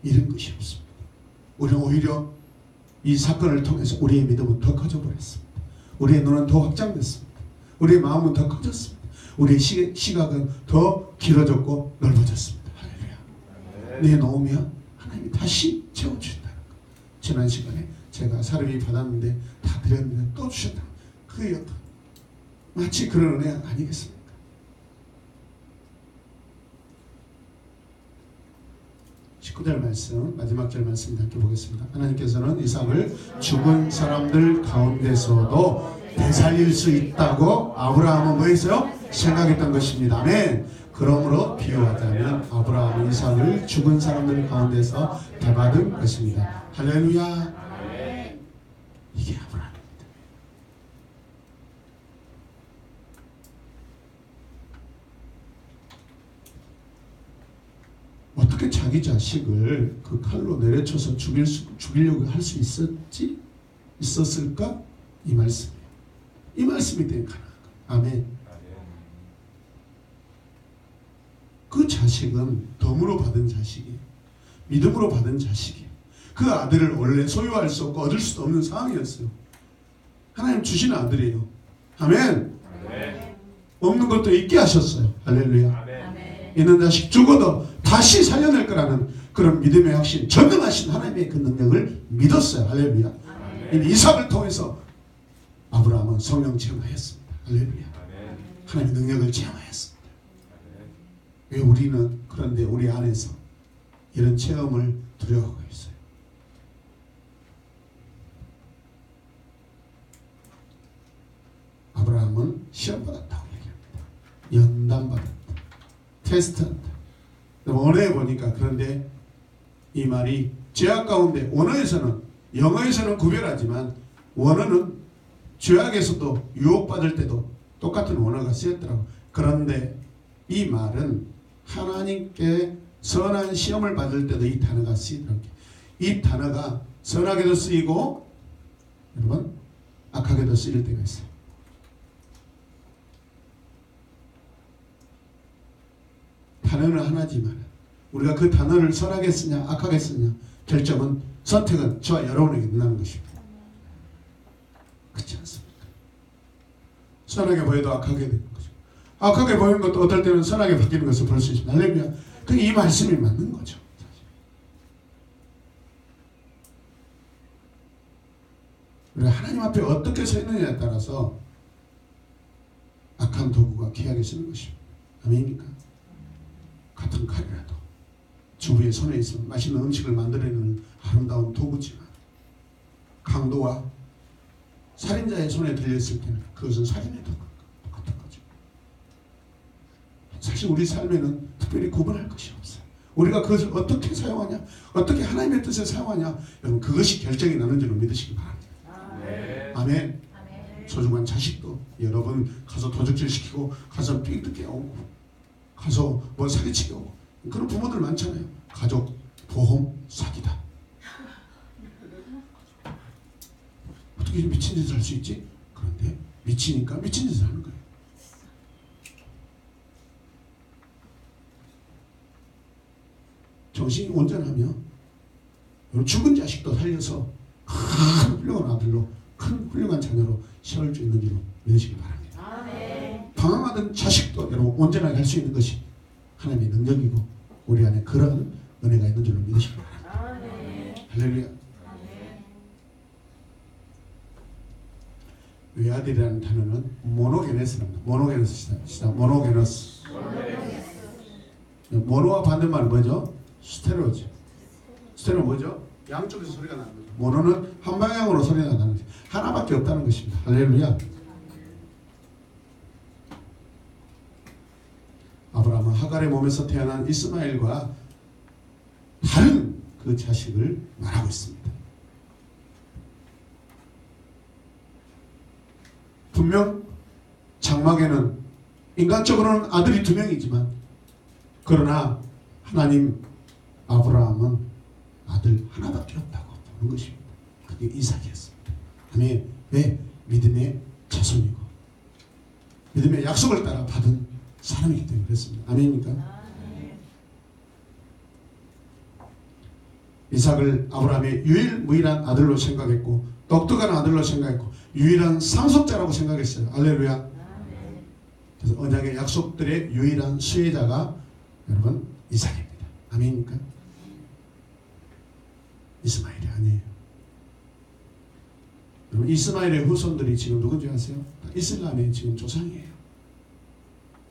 이런 것이 없습니다. 우리는 오히려 이 사건을 통해서 우리의 믿음은 더 커져 버렸습니다. 우리의 눈은 더 확장됐습니다. 우리의 마음은 더 커졌습니다. 우리의 시각은 더 길어졌고 넓어졌습니다. 할렐루야. 내놓으면 하나님이 다시 채워주신다는 것. 지난 시간에 제가 사르비 받았는데 다 드렸는데 또 주셨다. 그게 어떤 마치 그런 은혜 아니겠습니까? (19절) 말씀, 마지막 절 말씀 함께 보겠습니다. 하나님께서는 이삭을 죽은 사람들 가운데서도 되살릴 수 있다고 아브라함은 뭐 했어요? 생각했던 것입니다. 아멘. 그러므로 비유하자면 아브라함은 이삭을 죽은 사람들 가운데서 되받은 것입니다. 할렐루야. 이게 아브라함입니다. 어떻게 자기 자식을 그 칼로 내려쳐서 죽이려고 할 수 있었을까? 이 말씀이에요. 이 말씀이 때문에 가능한 거예요. 아멘. 그 자식은 덤으로 받은 자식이에요. 믿음으로 받은 자식이에요. 그 아들을 원래 소유할 수 없고 얻을 수도 없는 상황이었어요. 하나님 주신 아들이에요. 아멘. 없는 것도 있게 하셨어요. 할렐루야. 있는 자식 죽어도 다시 살려낼 거라는 그런 믿음의 확신, 전능하신 하나님의 그 능력을 믿었어요. 할렐루야. 이삭을 통해서 아브라함은 성령 체험하였습니다. 할렐루야. 하나님의 능력을 체험하였습니다. 왜 우리는 그런데 우리 안에서 이런 체험을 두려워하고 있어요? 아브라함은 시험받았다고 얘기합니다. 연단받았다. 테스트한다. 원어에 보니까 그런데 이 말이 죄악 가운데 원어에서는 영어에서는 구별하지만 원어는 죄악에서도 유혹받을 때도 똑같은 원어가 쓰였더라고. 그런데 이 말은 하나님께 선한 시험을 받을 때도 이 단어가 쓰이더라고요. 이 단어가 선하게도 쓰이고 여러분 악하게도 쓰일 때가 있어요. 단어는 하나지만 우리가 그 단어를 선하게 쓰냐 악하게 쓰냐 결정은 선택은 저와 여러분에게 있는 것입니다. 그렇지 않습니까? 선하게 보여도 악하게 되는 거죠. 악하게 보이는 것도 어떨 때는 선하게 바뀌는 것을 볼 수 있습니다. 할렐루야. 그게 이 말씀이 맞는 거죠. 우리가 하나님 앞에 어떻게 서 있느냐에 따라서 악한 도구가 귀하게 쓰는 것입니다. 아멘입니까? 같은 칼이라도 주부의 손에 있으면 맛있는 음식을 만들어내는 아름다운 도구지만 강도와 살인자의 손에 들렸을 때는 그것은 살인의 도구가 똑같은 거죠. 사실 우리 삶에는 특별히 구분할 것이 없어요. 우리가 그것을 어떻게 사용하냐, 어떻게 하나님의 뜻에 사용하냐, 여러분 그것이 결정이 나는 줄로 믿으시기 바랍니다. 아멘. 소중한 자식도 여러분 가서 도적질 시키고 가서 삐뚤게 오고 가서 뭐 사기치게 오고 그런 부모들 많잖아요. 가족 보험 사기다. 어떻게 미친 짓을 할 수 있지? 그런데 미치니까 미친 짓을 하는 거예요. 정신이 온전하면 죽은 자식도 살려서 큰 훌륭한 아들로, 큰 훌륭한 자녀로 세울 수 있는 줄로 믿으시기 바랍니다. 방황하던 자식도 여러분 온전하게 할 수 있는 것이 하나님의 능력이고 우리 안에 그런 은혜가 있는 줄로 믿으시기 바랍니다. 할렐루야. 외아들이라는 단어는 모노게네스랍니다. 모노게네스입니다. 모노게네스. 모노와 반대말은 뭐죠? 스테레오죠. 스테레오 뭐죠? 양쪽에서 소리가 나는 거죠. 모노는 한 방향으로 소리가 나는 거죠. 하나밖에 없다는 것입니다. 할렐루야. 아브라함은 하갈의 몸에서 태어난 이스마엘과 다른 그 자식을 말하고 있습니다. 분명 장막에는 인간적으로는 아들이 2명이지만 그러나 하나님 아브라함은 아들 하나밖에 없다고 보는 것입니다. 그게 이삭이었습니다. 아멘. 왜? 믿음의 자손이고 믿음의 약속을 따라 받은 사람이기 때문에 그렇습니다. 아멘입니까? 이삭을 아브라함의 유일무이한 아들로 생각했고 똑똑한 아들로 생각했고 유일한 상속자라고 생각했어요. 할렐루야. 그래서 언약의 약속들의 유일한 수혜자가 여러분 이삭입니다. 아멘입니까? 이스마엘이 아니에요. 여러분 이스마엘의 후손들이 지금 누군지 아세요? 이슬람의 지금 조상이에요.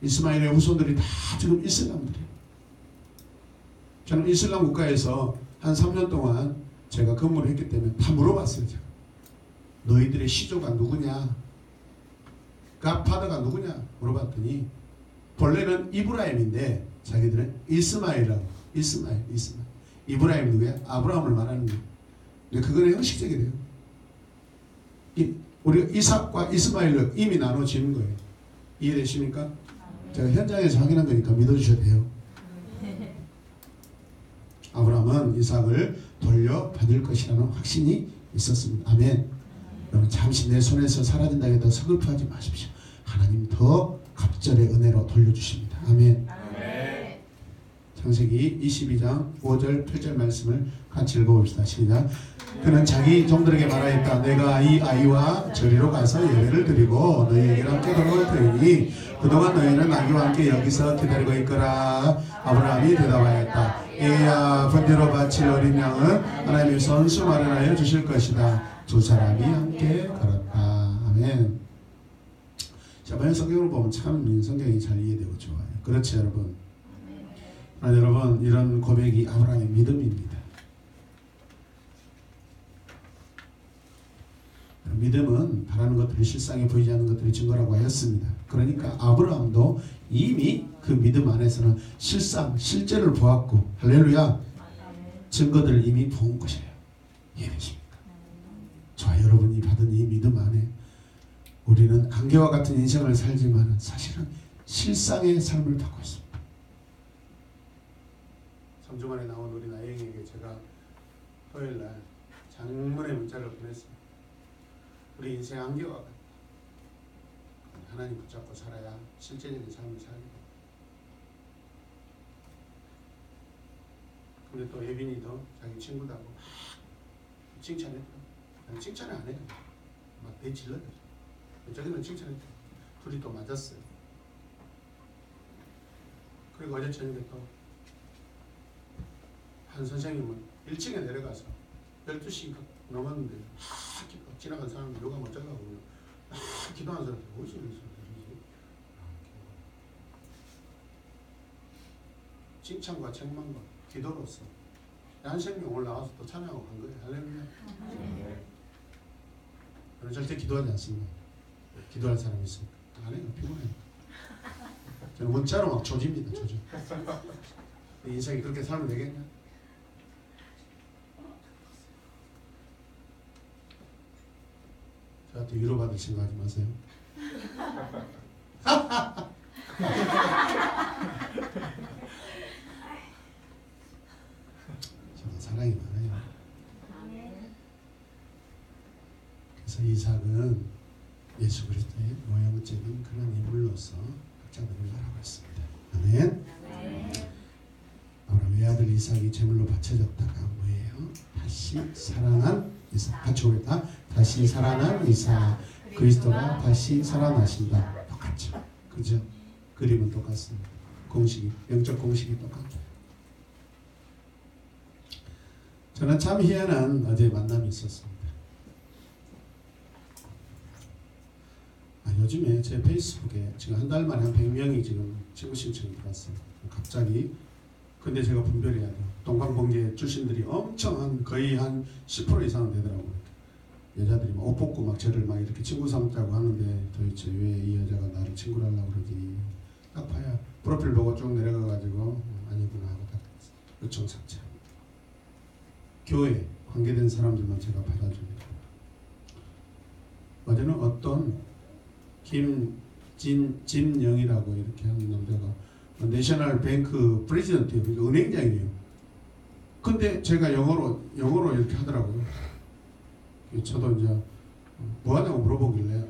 이스마엘의 후손들이 다 지금 이슬람들이에요. 저는 이슬람 국가에서 한 3년 동안 제가 근무를 했기 때문에 다 물어봤어요. 제가. 너희들의 시조가 누구냐? 갓파더가 누구냐? 물어봤더니 본래는 이브라임인데 자기들은 이스마엘이라고. 이스마엘. 이브라임 누구야? 아브라함을 말하는 거예요. 근데 그거는 형식적이래요. 우리가 이삭과 이스마엘로 이미 나눠지는 거예요. 이해되십니까? 제가 현장에서 확인한 거니까 믿어주셔도 돼요. 아브라함은 이삭을 돌려받을 것이라는 확신이 있었습니다. 아멘. 여러분 잠시 내 손에서 사라진다고 해도 서글퍼하지 마십시오. 하나님 더 갑절의 은혜로 돌려주십니다. 아멘. 창세기 22장 5절 8절 말씀을 같이 읽어봅시다. 시작. 그는 자기 종들에게 말하였다. 내가 이 아이와 저리로 가서 예배를 드리고 너희에게로 함께 돌아올 터이니 그동안 너희는 아기와 함께 여기서 기다리고 있거라. 아브라함이 대답하였다. 이야 번제로 바칠 어린 양은 하나님의 손수 마련하여 주실 것이다. 두 사람이 함께 걸었다. 아멘. 자, 만약 성경을 보면 참 성경이 잘 이해되고 좋아요. 그렇지 여러분. 여러분 이런 고백이 아브라함의 믿음입니다. 믿음은 바라는 것들이 실상에 보이지 않는 것들이 증거라고 하였습니다. 그러니까 아브라함도 이미 그 믿음 안에서는 실제를 보았고 할렐루야 증거들을 이미 본 것이에요. 이해되십니까? 저와 여러분이 받은 이 믿음 안에 우리는 안개와 같은 인생을 살지만 사실은 실상의 삶을 받고 있습니다. 3주 만에 나온 우리 나영에게 제가 토요일날 장문의 문자를 보냈습니다. 우리 인생 안개와 같다. 하나님 붙잡고 살아야 실제적인 삶을 살게. 근데 또 예빈이도 자기 친구들하고 막 칭찬했다. 난 칭찬을 안 해요. 막 대질러요. 저기는 칭찬했다. 둘이 또 맞았어요. 그리고 어제 저녁에 또 한 선생님은 1층에 내려가서 12시 넘었는데 지나간 사람들 요가 못 자려고 기도하는 사람들 어디서 이런 소리지? 칭찬과 책망과 기도로서 한생명 오늘 나와서 또 찬양하고 간 거예요. 할렐루야. 저는 절대 기도하지 않습니다. 기도할 사람이 있습니까? 안 해요. 피곤해요. 저는 문자로 막 조집니다. 조져. 네 인생이 그렇게 살면 되겠냐? 저한테 위로받을 생각하지 마세요. 저는 사랑이 많아요. 그래서 이삭은 예수 그리스도의 모형적인 그런 인물로서 학자들을 말하고 있습니다. 아멘. 아브라함의 아들 이삭이 제물로 바쳐졌다가 뭐예요? 다시 살아난 이삭. 같이 오겠다. 다시 살아난 이삭. 그리스도가 다시 살아나신다. 똑같죠. 그죠? 그림은 똑같습니다. 공식이, 영적 공식이 똑같아요. 저는 참 희한한 어제 만남이 있었습니다. 요즘에 제 페이스북에 지금 한 달 만에 한 100명이 지금 친구 신청이 들어왔어요. 갑자기. 근데 제가 분별해야 돼요. 동방봉제 출신들이 엄청 거의 한 10% 이상은 되더라고요. 여자들이 막 옷 벗고 막 저를 막 이렇게 친구 삼자고 하는데 도대체 왜 이 여자가 나를 친구로 하려고 그러지? 딱 봐야 프로필 보고 쭉 내려가가지고 아니구나 하고 딱 요청 삭제. 교회 관계된 사람들만 제가 받아줍니다. 어제는 어떤 김진영이라고 이렇게 하는 남자가 내셔널 뱅크 프레지던트예요. 그러니까 은행장이에요. 근데 제가 영어로 이렇게 하더라고요. 저도 이제 뭐 하냐고 물어보길래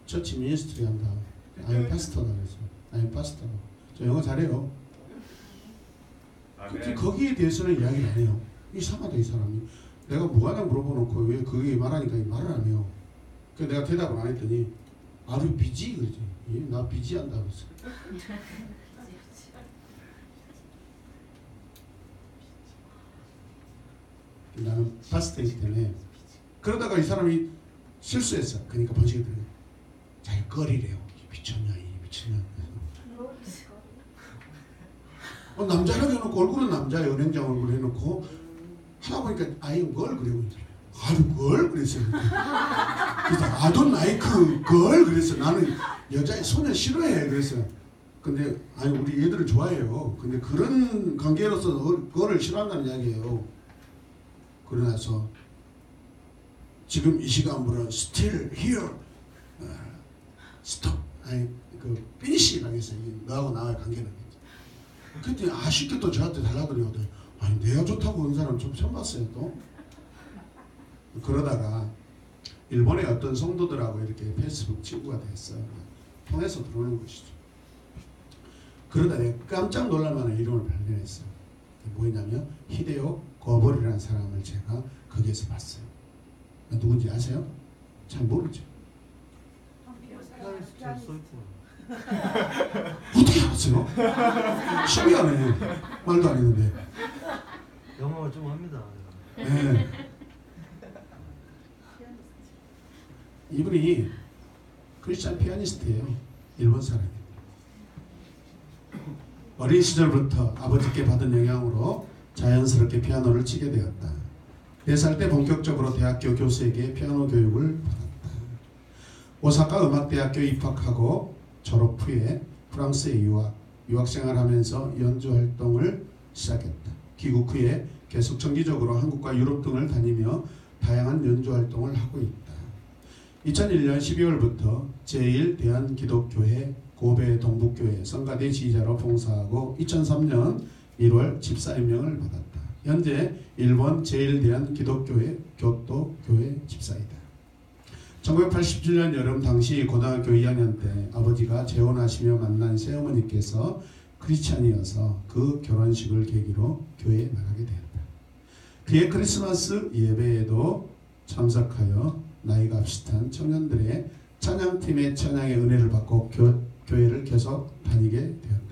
처치 미니스트리 한다. I'm pastor다 그래서 I'm pastor. 저 영어 잘해요. 근데 거기에 대해서는 이야기를 안 해요. 이상하다 이 사람이. 내가 뭐 하냐고 물어보놓고 왜 그게 말하니까 말을 안 해요. 그래서 내가 대답을 안 했더니 아주 비지 그러지. 예, 나 비지 한다 그랬어. 나는 파스테이기 때문에 그러다가 이 사람이 실수했어. 그러니까 번식이 들어요. 자기 거리래요. 미쳤냐 이 미쳤냐. 남자라고 해놓고 얼굴은 남자의 은행장 얼굴 해놓고 하다 보니까 아이 걸 그리고 있더라고요. 아주 걸 그랬어요. 그래서 아돈 나이크 걸 그랬어. 나는 여자의 소녀 싫어해 그랬어요. 근데 아니 우리 얘들을 좋아해요. 근데 그런 관계로서 그거를 싫어한다는 이야기예요. 그러고 나서 지금 이 시간부로 still here stop 아니 그 finish라고 했어요. 너하고 나와의 관계는. 그때 아쉽게 또 저한테 달라더니 아니 내가 좋다고 온 사람 좀 처음 봤어요 또. 그러다가 일본의 어떤 성도들하고 이렇게 페이스북 친구가 됐어요. 통해서 들어오는 것이죠. 그러다 내가 깜짝 놀랄만한 이름을 발견했어요. 뭐였냐면 히데오 거보리라는 사람을 제가 거기에서 봤어요. 누군지 아세요? 잘 모르죠. 어떻게 알았어요? 신기하네. 말도 안 했는데. 영어를 좀 합니다. 네. 이분이 크리스찬 피아니스트예요. 일본 사람이에요. 어린 시절부터 아버지께 받은 영향으로 자연스럽게 피아노를 치게 되었다. 4살 때 본격적으로 대학교 교수에게 피아노 교육을 받았다. 오사카 음악대학교에 입학하고 졸업 후에 프랑스에 유학생활하면서 연주 활동을 시작했다. 귀국 후에 계속 정기적으로 한국과 유럽 등을 다니며 다양한 연주 활동을 하고 있다. 2001년 12월부터 제1대한기독교회 고베 동북교회 성가대 지휘자로 봉사하고 2003년 1월 집사 임명을 받았다. 현재 일본 제1대한기독교회 교토교회 집사이다. 1987년 여름 당시 고등학교 2학년 때 아버지가 재혼하시며 만난 새어머니께서 크리스찬이어서 그 결혼식을 계기로 교회에 나가게 되었다. 그의 크리스마스 예배에도 참석하여 나이가 비슷한 청년들의 찬양팀의 찬양의 은혜를 받고 교회를 계속 다니게 되었다.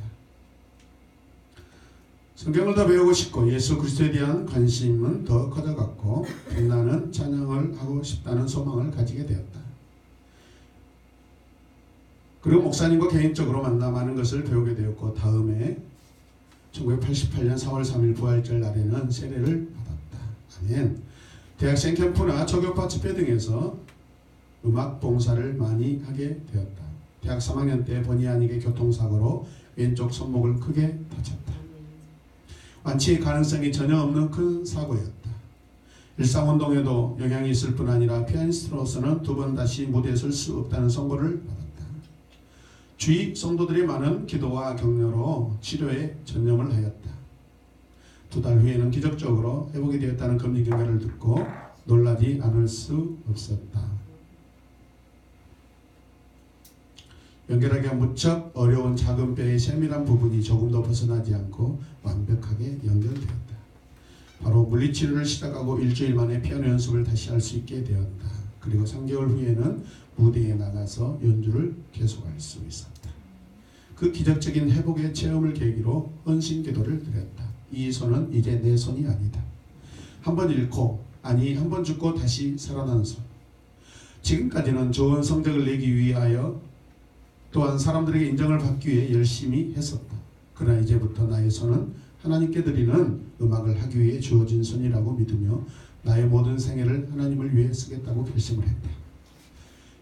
성경을 더 배우고 싶고 예수 그리스도에 대한 관심은 더 커져갔고 빛나는 찬양을 하고 싶다는 소망을 가지게 되었다. 그리고 목사님과 개인적으로 만나 많은 것을 배우게 되었고 다음에 1988년 4월 3일 부활절 날에는 세례를 받았다. 아멘. 대학생 캠프나 초교파 집회 등에서 음악 봉사를 많이 하게 되었다. 대학 3학년 때 본의 아니게 교통사고로 왼쪽 손목을 크게 다쳤다. 완치의 가능성이 전혀 없는 큰 사고였다. 일상운동에도 영향이 있을 뿐 아니라 피아니스트로서는 두 번 다시 무대에 설 수 없다는 선고를 받았다. 주위 성도들의 많은 기도와 격려로 치료에 전념을 하였다. 2달 후에는 기적적으로 회복이 되었다는 검진 결과를 듣고 놀라지 않을 수 없었다. 연결하기가 무척 어려운 작은 뼈의 세밀한 부분이 조금도 벗어나지 않고 완벽하게 연결되었다. 바로 물리치료를 시작하고 일주일 만에 피아노 연습을 다시 할 수 있게 되었다. 그리고 3개월 후에는 무대에 나가서 연주를 계속할 수 있었다. 그 기적적인 회복의 체험을 계기로 헌신 기도를 드렸다. 이 손은 이제 내 손이 아니다. 한 번 잃고, 아니 한 번 죽고 다시 살아난 손. 지금까지는 좋은 성적을 내기 위하여 또한 사람들에게 인정을 받기 위해 열심히 했었다. 그러나 이제부터 나의 손은 하나님께 드리는 음악을 하기 위해 주어진 손이라고 믿으며 나의 모든 생애를 하나님을 위해 쓰겠다고 결심을 했다.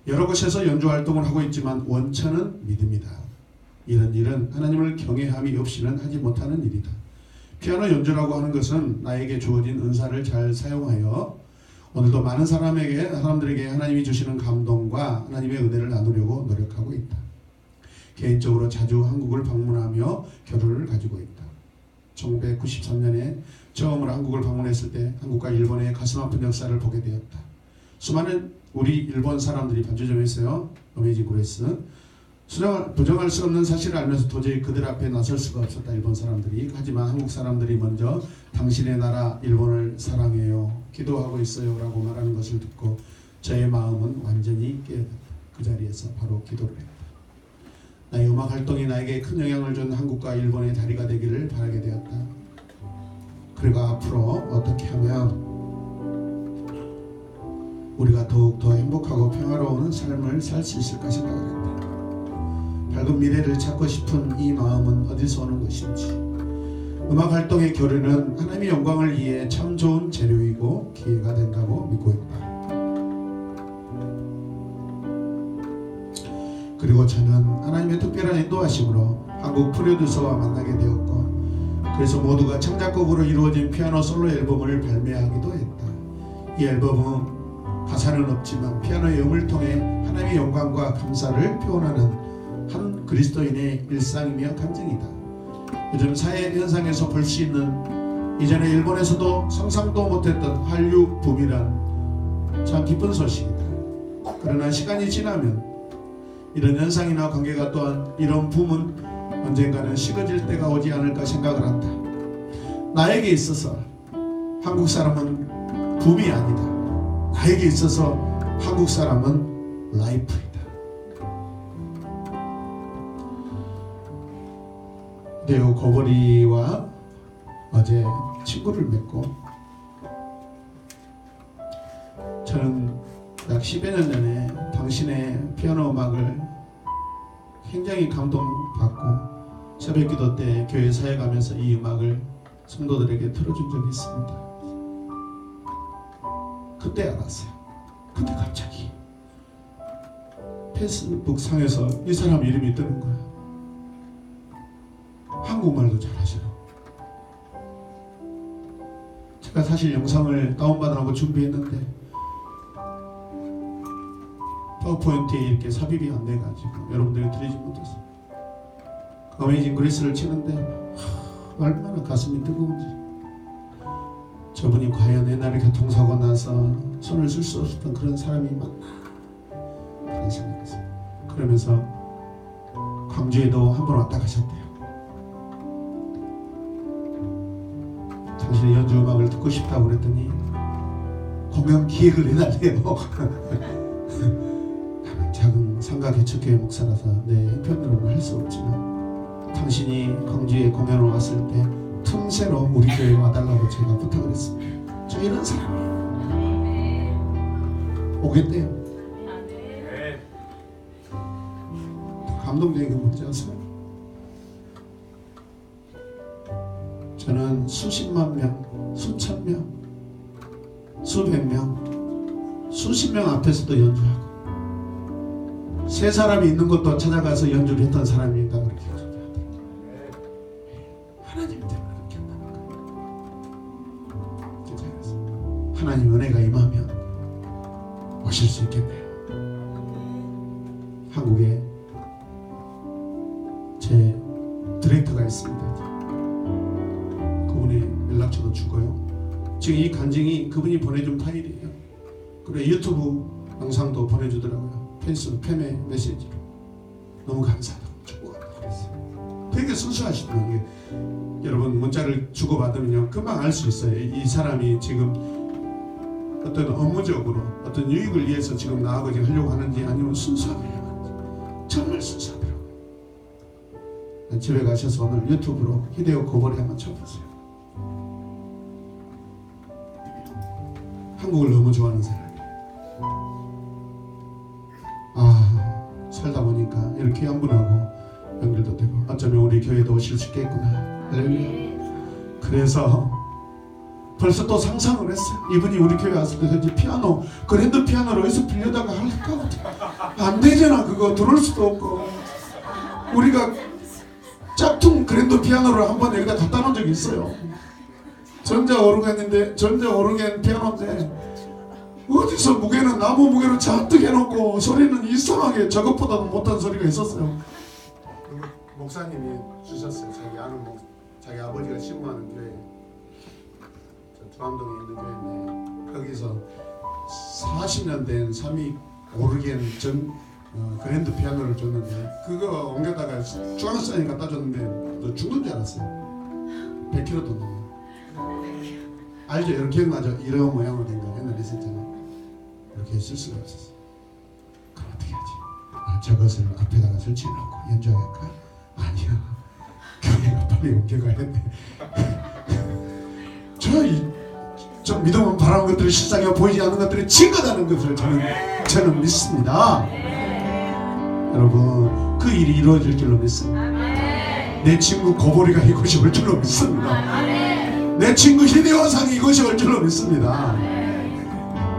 여러 곳에서 연주 활동을 하고 있지만 원천은 믿음이다. 이런 일은 하나님을 경외함이 없이는 하지 못하는 일이다. 피아노 연주라고 하는 것은 나에게 주어진 은사를 잘 사용하여 오늘도 많은 사람들에게 하나님이 주시는 감동과 하나님의 은혜를 나누려고 노력하고 있다. 개인적으로 자주 한국을 방문하며 교류를 가지고 있다. 1993년에 처음으로 한국을 방문했을 때 한국과 일본의 가슴 아픈 역사를 보게 되었다. 수많은 우리 일본 사람들이 반주 좀 했어요. 어메이징 그레이스. 부정할 수 없는 사실을 알면서 도저히 그들 앞에 나설 수가 없었다. 일본 사람들이. 하지만 한국 사람들이 먼저 당신의 나라 일본을 사랑해요, 기도하고 있어요 라고 말하는 것을 듣고 저의 마음은 완전히 깨어졌다. 그 자리에서 바로 기도를 했다. 나의 음악 활동이 나에게 큰 영향을 준 한국과 일본의 다리가 되기를 바라게 되었다. 그리고 앞으로 어떻게 하면 우리가 더욱더 행복하고 평화로운 삶을 살 수 있을까 생각을 했다. 밝은 미래를 찾고 싶은 이 마음은 어디서 오는 것인지. 음악 활동의 교류는 하나님의 영광을 위해 참 좋은 재료이고 기회가 된다고 믿고 있다. 그리고 저는 하나님의 특별한 인도하심으로 한국 프로듀서와 만나게 되었고, 그래서 모두가 창작곡으로 이루어진 피아노 솔로 앨범을 발매하기도 했다. 이 앨범은 가사는 없지만 피아노의 음을 통해 하나님의 영광과 감사를 표현하는 한 그리스도인의 일상이며 감정이다. 요즘 사회 현상에서 볼 수 있는 이전에 일본에서도 상상도 못했던 한류 붐이란 참 기쁜 소식이다. 그러나 시간이 지나면 이런 현상이나 관계가 또한 이런 붐은 언젠가는 식어질 때가 오지 않을까 생각을 한다. 나에게 있어서 한국 사람은 붐이 아니다. 나에게 있어서 한국 사람은 라이프이다. 대우 고버리와 어제 친구를 맺고, 저는 약 10여 년 전에 당신의 피아노 음악을 굉장히 감동받고 새벽기도 때 교회 사역하면서 이 음악을 성도들에게 틀어준 적이 있습니다. 그때 알았어요. 그때 갑자기 페이스북 상에서 이 사람 이름이 뜨는 거야. 한국말도 잘하시고. 제가 사실 영상을 다운받으라고 준비했는데 파워포인트에 이렇게 삽입이 안 돼가지고 여러분들이 드리지 못했어요. 어메이징 그레이스를 치는데 얼마나 가슴이 뜨거운지. 저분이 과연 옛날에 교통사고 나서 손을 쓸 수 없었던 그런 사람이 맞나 그런 생각했어요. 그러면서 광주에도 한 번 왔다 가셨대요. 당신의 연주 음악을 듣고 싶다고 그랬더니 공연 기획을 해달래요. 작은 상가개척교회 목사라서 내 형편으로는 할 수 없지만 당신이 광주에 공연을 왔을 때 틈새로 우리 교회에 와달라고 제가 부탁을 했습니다. 저 이런 사람이에요. 오겠대요. 감동적인 게 뭔지 아세요? 저는 수십만 명, 수천 명, 수백 명, 수십 명 앞에서도 연주하고 세 사람이 있는 곳도 찾아가서 연주를 했던 사람이다 그렇게 생각합니다. 하나님 은혜가 임하면 오실 수 있겠네요. 한국에 제 디렉터가 있습니다. 그분의 연락처도 주고요. 지금 이 간증이 그분이 보내준 파일이에요. 그리고 유튜브 영상도 보내주더라고요. 팬의 메시지로. 너무 감사하다고 축복한다고 그랬어요. 되게 순수하시더라고요. 여러분 문자를 주고받으면요 금방 알 수 있어요. 이 사람이 지금 어떤 업무적으로 어떤 유익을 위해서 지금 나하고 지금 하려고 하는지 아니면 순수하게 하려고 하는지. 정말 순수하더라고요. 집에 가셔서 오늘 유튜브로 히데오 고보리 한번 쳐보세요. 한국을 너무 좋아하는 사람이에요. 살다 보니까 이렇게 한 분하고 연결도 되고 어쩌면 우리 교회도 오실 수 있겠구나. 그래서 벌써 또 상상을 했어요. 이분이 우리 교회 왔을 때 이제 피아노, 그랜드 피아노를 어디서 빌려다가 할까? 안 되잖아. 그거 들어올 수도 없고. 우리가 짝퉁 그랜드 피아노를 한번 여기다 갖다 놓은 적이 있어요. 전자 오르겐 피아노인데 어디서 무게는 나무 무게로 잔뜩 해놓고 소리는 이상하게 저것보다도 못한 소리가 있었어요. 목사님이 주셨어요. 자기 아버지가 신고하는 교회, 두암동에 있는 교회인데 거기서 40년 된 삼익 오르겐 그랜드 피아노를 줬는데 그거 옮겨다가 중앙선에 갖다 줬는데 너 죽는 줄 알았어요. 100kg도 넘어. 알죠? 이렇게 맞아. 이런 모양으로 된 거 옛날에 있었잖아요. 이렇게 쓸 수가 없었어. 그럼 어떻게 하지? 저것을 앞에다가 설치해놓고 연주할까? 아니야. 교회가 빨리 옮겨가야 돼. 저 믿음은 바라는 것들이 실상에 보이지 않는 것들이 증거다는 것을 저는 믿습니다. 여러분 그 일이 이루어질 줄로 믿습니다. 내 친구 고보리가 이곳이 올 줄로 믿습니다. 내 친구 히데오상이 이곳이 올 줄로 믿습니다.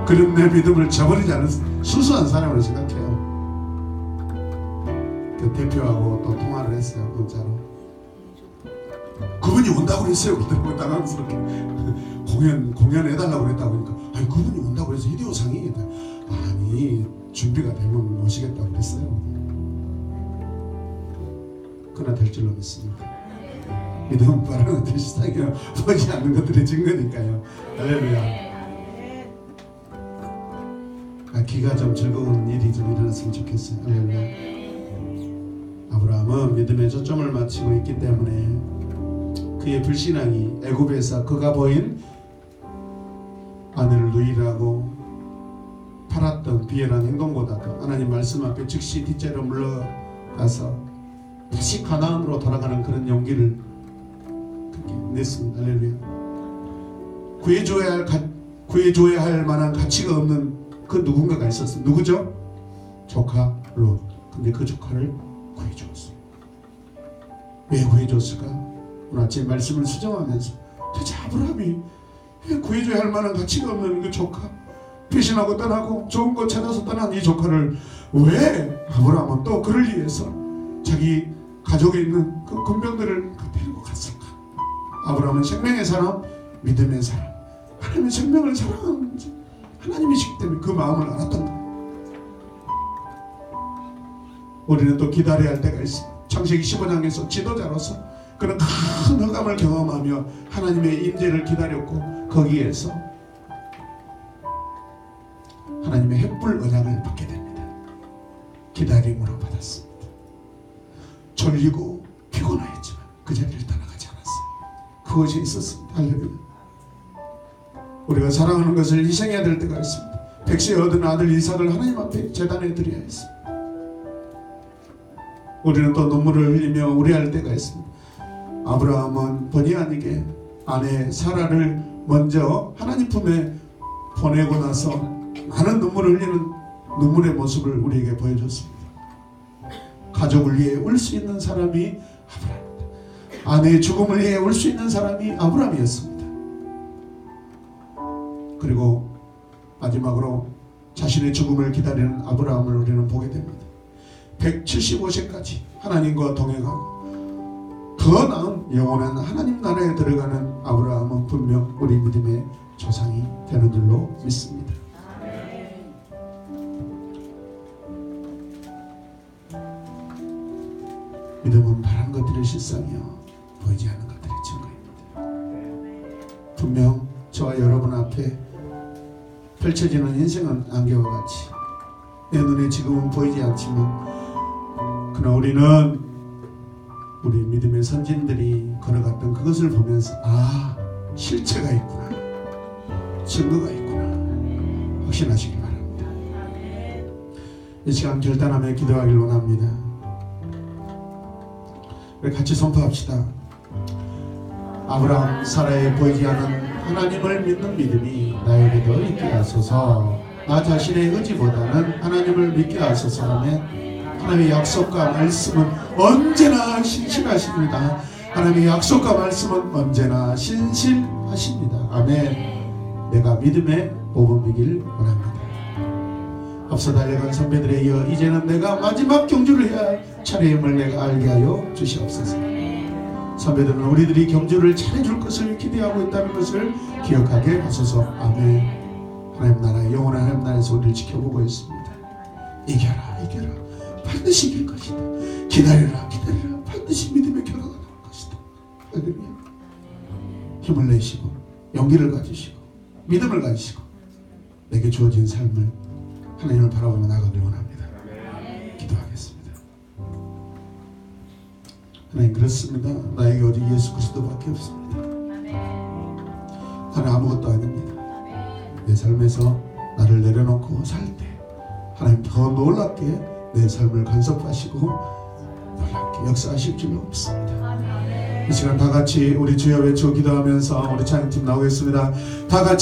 그럼 내 믿음을 저버리지 않은 순수한 사람으로 생각해요. 그 대표하고 또 통화를 했어요. 문자로. 그분이 온다고 그랬어요. 그때 당황스럽게 공연해달라고 그랬다고 하니까 아니 그분이 온다고 그래서 히데오상이 아니 준비가 되면 모시겠다고 그랬어요. 그러나 될 줄로 믿습니다. 믿음은 바라는 것들이 세상에 보지 않는 것들이 증거니까요. 할렐루야. 기가 좀 즐거운 일이 좀 일어났으면 좋겠어요. 할렐루야. 아브라함은 믿음의 초점을 맞추고 있기 때문에 그의 불신앙이 애굽에서 그가 보인 아내를 누이라고 팔았던 비열한 행동보다도 하나님 말씀 앞에 즉시 뒷자리로 물러가서 다시 가나안으로 돌아가는 그런 용기를 그렇게 냈습니다. 할렐루야. 구해줘야 할 만한 가치가 없는 그 누군가가 있었어요. 누구죠? 조카 롯. 근데 그 조카를 구해줬어요. 왜 구해줬을까? 오늘 아침 말씀을 수정하면서 도대체 아브라함이 왜 구해줘야 할 만한 가치가 없는 그 조카, 배신하고 떠나고 좋은 거 찾아서 떠난 이 조카를 왜 아브라함은 또 그를 위해서 자기 가족에 있는 그 군병들을 데리고 갔을까? 아브라함은 생명의 사람, 믿음의 사람, 하나님의 생명을 사랑하는 하나님이시기 때문에 그 마음을 알았던 거예요. 우리는 또 기다려야 할 때가 있습니다. 창세기 15장에서 지도자로서 그런 큰 흑암을 경험하며 하나님의 임재를 기다렸고 거기에서 하나님의 햇불 언약을 받게 됩니다. 기다림으로 받았습니다. 졸리고 피곤하였지만 그 자리를 떠나가지 않았어요. 그것이 있었습니다. 할렐루야. 우리가 사랑하는 것을 희생해야 될 때가 있습니다. 백세에 얻은 아들 이삭을 하나님 앞에 제단해 드려야 했습니다. 우리는 또 눈물을 흘리며 우려할 때가 있습니다. 아브라함은 본의 아니게 아내 사라를 먼저 하나님 품에 보내고 나서 많은 눈물을 흘리는 눈물의 모습을 우리에게 보여줬습니다. 가족을 위해 울 수 있는 사람이 아브라함입니다. 아내의 죽음을 위해 울 수 있는 사람이 아브라함이었습니다. 그리고 마지막으로 자신의 죽음을 기다리는 아브라함을 우리는 보게 됩니다. 175세까지 하나님과 동행하고 더 나은 영원한 하나님 나라에 들어가는 아브라함은 분명 우리 믿음의 조상이 되는 줄로 믿습니다. 믿음은 바라는 것들의 실상이요 보이지 않는 것들의 증거입니다. 분명 저와 여러분 앞에 펼쳐지는 인생은 안개와 같이 내 눈에 지금은 보이지 않지만 그러나 우리는 우리 믿음의 선진들이 걸어갔던 그것을 보면서 아 실체가 있구나 증거가 있구나 확신하시기 바랍니다. 이 시간 결단하며 기도하길 원합니다. 우리 같이 선포합시다. 아브라함 사라의 보이지 않는 하나님을 믿는 믿음이 나에게도 있게 하소서. 나 자신의 의지보다는 하나님을 믿게 하소서. 하며 하나님의 약속과 말씀은 언제나 신실하십니다. 하나님의 약속과 말씀은 언제나 신실하십니다. 아멘. 내가 믿음의 모범이길 원합니다. 앞서 달려간 선배들에 이어 이제는 내가 마지막 경주를 해야 할 차례임을 내가 알게 하여 주시옵소서. 선배들은 우리들이 경주를 잘해줄 것을 기대하고 있다는 것을 기억하게 하소서. 아멘. 하나님 나라의 영원한 하나님 나라에서 우리를 지켜보고 있습니다. 이겨라 이겨라 반드시 이길 것이다. 기다려라 기다려라 반드시 믿음의 결과가 나올 것이다. 할렐루야. 힘을 내시고 용기를 가지시고 믿음을 가지시고 내게 주어진 삶을 하나님을 바라보며 나가길 원합니다. 기도하겠습니다. 하나님 그렇습니다. 나에게 오직 예수 그리스도밖에 없습니다. 나는 아무것도 아닙니다. 내 삶에서 나를 내려놓고 살 때 하나님 더 놀랍게 내 삶을 간섭하시고 놀랍게 역사하실 줄로 믿습니다. 이 시간 다 같이 우리 주여 외쳐 기도하면서 우리 찬양팀 나오겠습니다. 다 같이